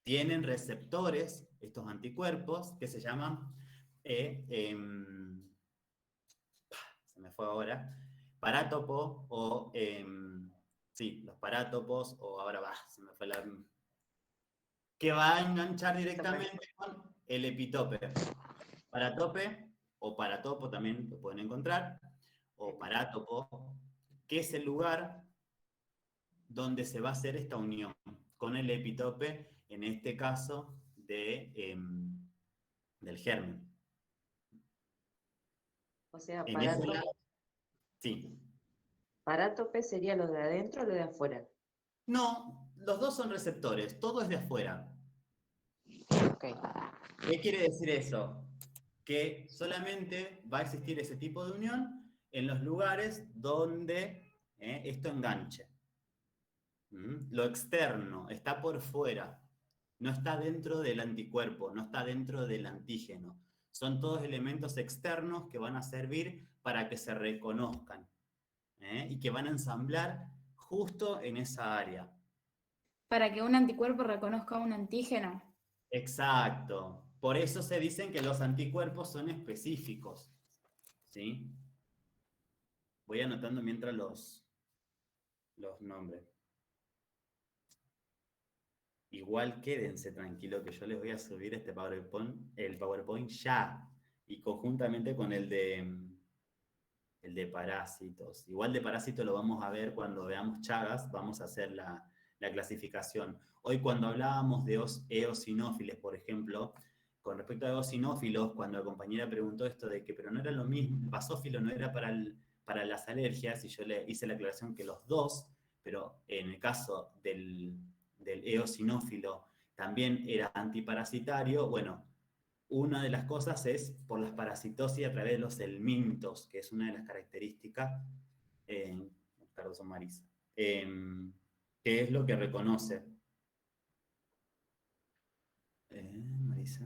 Tienen receptores, estos anticuerpos, que se llaman, se me fue ahora, parátopo o... sí, los parátopos, o ahora se me fue la... que va a enganchar directamente con el epitope. Paratope, o paratopo también lo pueden encontrar, o parátopo, que es el lugar donde se va a hacer esta unión con el epitope, en este caso, del germen. O sea, En ese lado, sí. parátope sería lo de adentro o lo de afuera. No, los dos son receptores, todo es de afuera. Ok. ¿Qué quiere decir eso? Que solamente va a existir ese tipo de unión en los lugares donde esto enganche. Lo externo está por fuera, no está dentro del anticuerpo, no está dentro del antígeno. Son todos elementos externos que van a servir para que se reconozcan y que van a ensamblar justo en esa área. Para que un anticuerpo reconozca un antígeno. Exacto. Por eso se dicen que los anticuerpos son específicos. ¿Sí? Voy anotando mientras los nombres. Igual quédense tranquilos que yo les voy a subir el PowerPoint ya. Y conjuntamente con el de parásitos. Igual de parásitos lo vamos a ver cuando veamos Chagas, vamos a hacer la clasificación. Hoy cuando hablábamos de eosinófiles, por ejemplo, con respecto a eosinófilos, cuando la compañera preguntó esto de que, pero no era lo mismo, el basófilo no era para las alergias, y yo le hice la aclaración que los dos, pero en el caso del eosinófilo también era antiparasitario. Bueno, una de las cosas es por las parasitosis a través de los helmintos, que es una de las características, Carlos o Marisa, que es lo que reconoce. Marisa.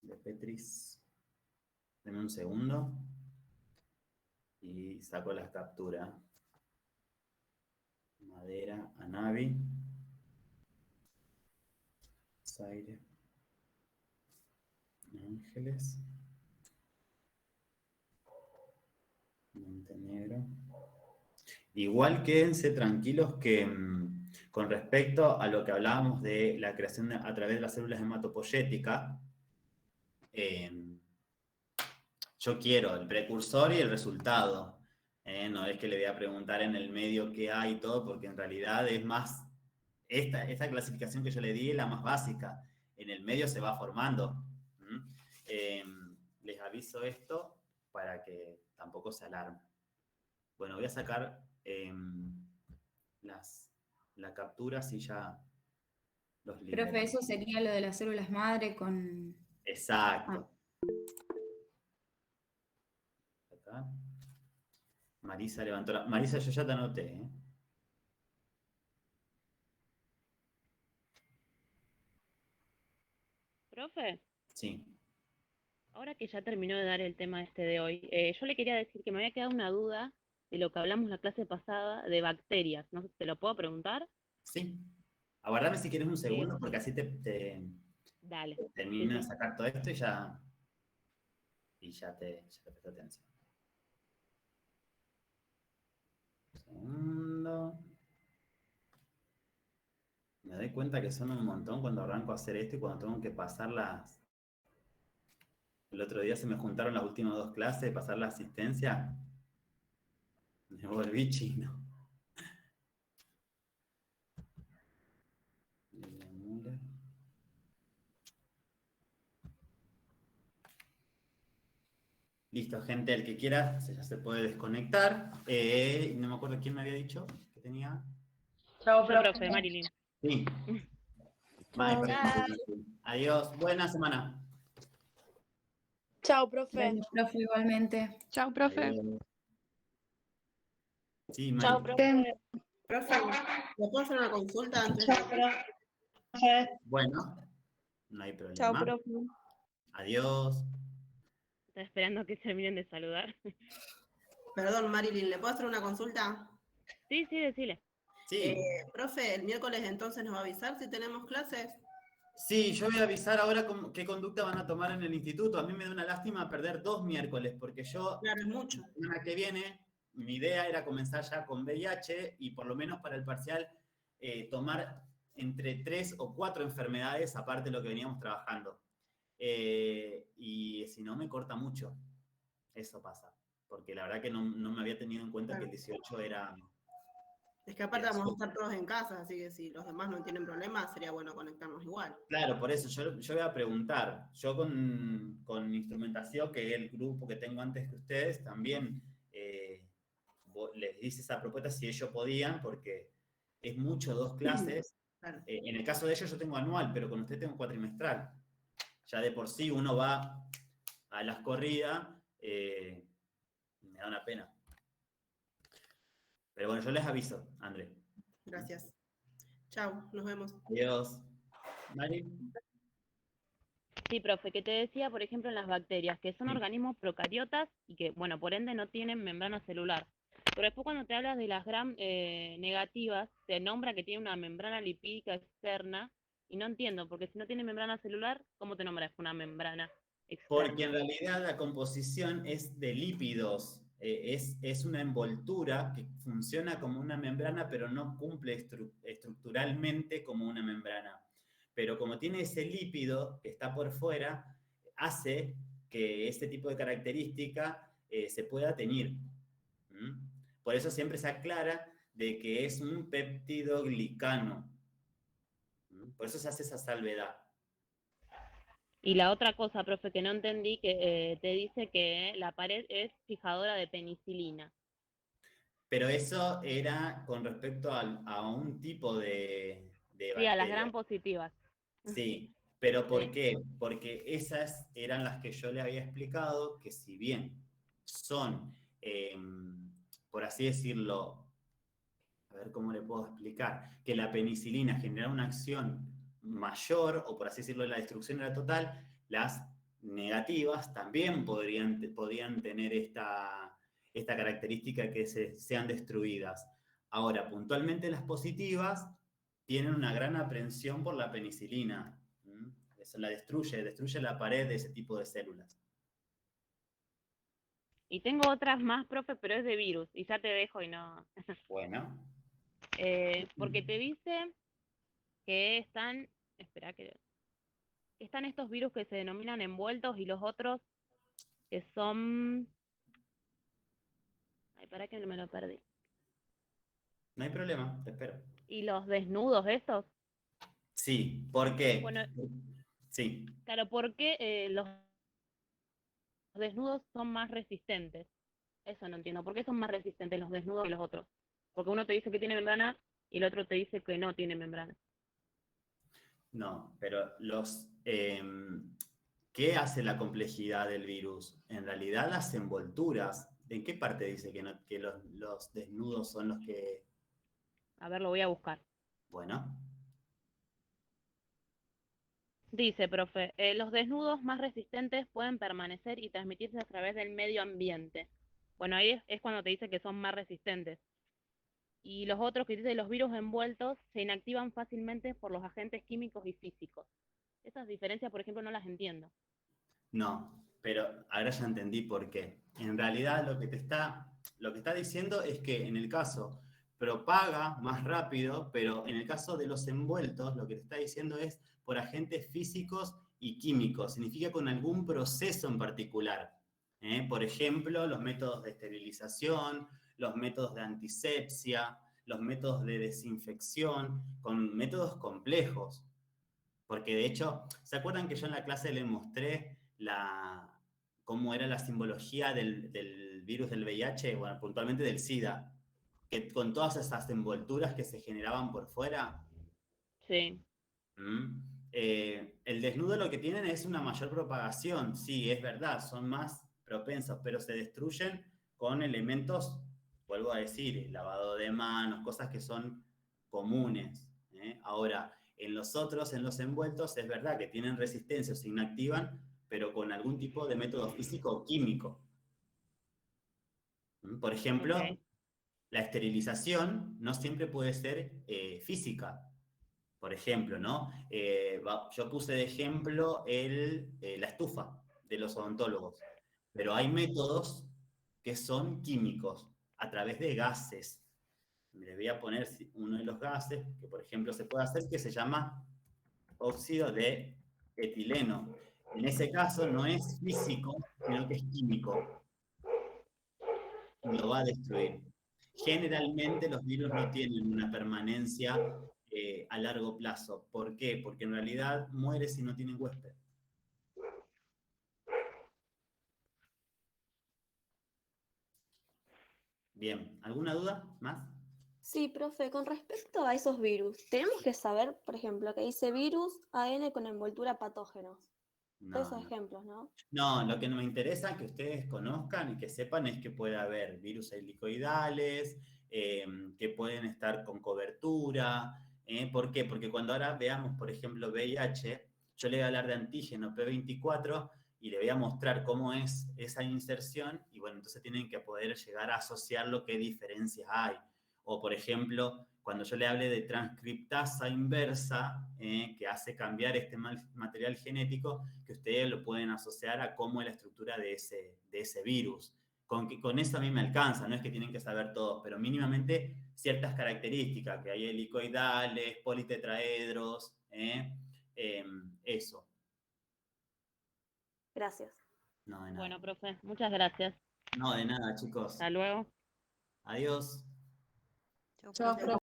De Petris. Deme un segundo. Y saco las capturas. Madera, Anavi. Zaire. Ángeles. Montenegro. Igual quédense tranquilos que con respecto a lo que hablábamos de la creación a través de las células hematopoyéticas, yo quiero el precursor y el resultado. No es que le voy a preguntar en el medio qué hay y todo, porque en realidad es más, esta clasificación que yo le di es la más básica. En el medio se va formando. Les aviso esto para que tampoco se alarme. Bueno, voy a sacar la captura si ya los libero. Profe, eso sería lo de las células madre con... Exacto. Acá. Marisa levantó la... Marisa, yo ya te anoté, Profe, Sí. ahora que ya terminó de dar el tema este de hoy, yo le quería decir que me había quedado una duda de lo que hablamos la clase pasada de bacterias. ¿No te lo puedo preguntar? Sí. Aguardame si quieres un segundo, porque así te Dale. termino de Sí. sacar todo esto y ya te presto atención. Un segundo. Me doy cuenta que son un montón cuando arranco a hacer esto y cuando tengo que pasar las... El otro día se me juntaron las últimas 2 clases de pasar la asistencia. Me volví chino. Listo, gente, el que quiera ya se puede desconectar. No me acuerdo quién me había dicho que tenía. Chao, Profe, Marilyn. Sí. Adiós, buena semana. Chao, profe. Gracias, profe, igualmente. Chao, profe. Adiós. Sí, Mari. Chao, profe. Profe, ¿me puedo hacer una consulta antes? Chao, profe. Bueno, no hay problema. Chao, profe. Adiós. Estoy esperando que terminen de saludar. Perdón, Marilyn, ¿le puedo hacer una consulta? Sí, decile. Sí. Profe, el miércoles entonces nos va a avisar si tenemos clases. Sí, yo voy a avisar ahora qué conducta van a tomar en el instituto. A mí me da una lástima perder 2 miércoles, porque yo, claro, es mucho. La semana que viene, mi idea era comenzar ya con VIH y por lo menos para el parcial tomar entre 3 o 4 enfermedades, aparte de lo que veníamos trabajando. Y si no, me corta mucho. Eso pasa. Porque la verdad que no me había tenido en cuenta que el 18 era... Es que aparte vamos a estar todos en casa, así que si los demás no tienen problemas, sería bueno conectarnos igual. Claro, por eso yo voy a preguntar. Yo con instrumentación, que es el grupo que tengo antes que ustedes, también les hice esa propuesta si ellos podían, porque es mucho 2 clases. Claro. En el caso de ellos yo tengo anual, pero con usted tengo cuatrimestral. Ya de por sí uno va a las corridas, me da una pena. Pero bueno, yo les aviso, André. Gracias. Chau, nos vemos. Adiós. Mari. Sí, profe, que te decía, por ejemplo, en las bacterias, que son organismos procariotas y que, bueno, por ende no tienen membrana celular. Pero después cuando te hablas de las gram negativas, te nombra que tiene una membrana lipídica externa y no entiendo, porque si no tiene membrana celular, ¿cómo te nombras una membrana externa? Porque en realidad la composición es de lípidos. Es una envoltura que funciona como una membrana, pero no cumple estructuralmente como una membrana. Pero como tiene ese lípido que está por fuera, hace que ese tipo de característica se pueda teñir. Por eso siempre se aclara de que es un peptidoglicano. Por eso se hace esa salvedad. Y la otra cosa, profe, que no entendí, que te dice que la pared es fijadora de penicilina. Pero eso era con respecto a un tipo de Sí, a las bacteria. gram positivas. Sí, pero ¿por Sí. qué? Porque esas eran las que yo le había explicado, que si bien son, por así decirlo, a ver cómo le puedo explicar, que la penicilina genera una acción mayor, o por así decirlo, la destrucción era total, las negativas también podrían tener esta característica que sean destruidas. Ahora, puntualmente las positivas tienen una gran aprehensión por la penicilina. Eso la destruye la pared de ese tipo de células. Y tengo otras más, profe, pero es de virus, y ya te dejo y no... Bueno. Porque te dice que están, espera que están estos virus que se denominan envueltos y los otros que son, ay, para que me lo perdí. No hay problema, te espero. Y los desnudos esos, Sí, ¿por qué? bueno, Sí. claro, porque los desnudos son más resistentes. Eso no entiendo, ¿por qué son más resistentes los desnudos que los otros? Porque uno te dice que tiene membrana y el otro te dice que no tiene membrana. No, pero ¿qué hace la complejidad del virus? En realidad las envolturas. ¿En qué parte dice que los desnudos son los que...? A ver, lo voy a buscar. Bueno. Dice, profe, los desnudos más resistentes pueden permanecer y transmitirse a través del medio ambiente. Bueno, ahí es cuando te dice que son más resistentes. Y los otros que dice los virus envueltos se inactivan fácilmente por los agentes químicos y físicos. Esas diferencias, por ejemplo, no las entiendo. No, pero ahora ya entendí por qué. En realidad lo que está diciendo es que en el caso propaga más rápido, pero en el caso de los envueltos lo que te está diciendo es por agentes físicos y químicos. Significa con algún proceso en particular. Por ejemplo, los métodos de esterilización, los métodos de antisepsia, los métodos de desinfección, con métodos complejos. Porque de hecho, ¿se acuerdan que yo en la clase les mostré cómo era la simbología del virus del VIH? Bueno, puntualmente del SIDA, que con todas esas envolturas que se generaban por fuera. Sí. El desnudo lo que tienen es una mayor propagación, sí, es verdad, son más propensos, pero se destruyen con elementos, vuelvo a decir, lavado de manos, cosas que son comunes. Ahora, en los otros, en los envueltos, es verdad que tienen resistencia, se inactivan, pero con algún tipo de método físico o químico. Por ejemplo, la esterilización no siempre puede ser física. Por ejemplo, ¿no? Yo puse de ejemplo la estufa de los odontólogos, pero hay métodos que son químicos a través de gases. Le voy a poner uno de los gases que, por ejemplo, se puede hacer, que se llama óxido de etileno. En ese caso no es físico, sino que es químico. Y lo va a destruir. Generalmente los virus no tienen una permanencia a largo plazo. ¿Por qué? Porque en realidad muere si no tienen huésped. Bien, ¿alguna duda más? Sí, profe, con respecto a esos virus, tenemos que saber, por ejemplo, que dice virus AN con envoltura patógenos. Todos esos No. ejemplos, ¿no? No, lo que me interesa que ustedes conozcan y que sepan es que puede haber virus helicoidales, que pueden estar con cobertura. ¿Por qué? Porque cuando ahora veamos, por ejemplo, VIH, yo le voy a hablar de antígeno P24 y le voy a mostrar cómo es esa inserción y bueno, entonces tienen que poder llegar a asociarlo, qué diferencias hay. O, por ejemplo, cuando yo le hable de transcriptasa inversa, que hace cambiar este material genético, que ustedes lo pueden asociar a cómo es la estructura de ese virus. Con eso a mí me alcanza, no es que tienen que saber todo, pero mínimamente ciertas características, que hay helicoidales, politetraedros, eso. Gracias. No, de nada. Bueno, profe, muchas gracias. No, de nada, chicos. Hasta luego. Adiós. Chao, profe.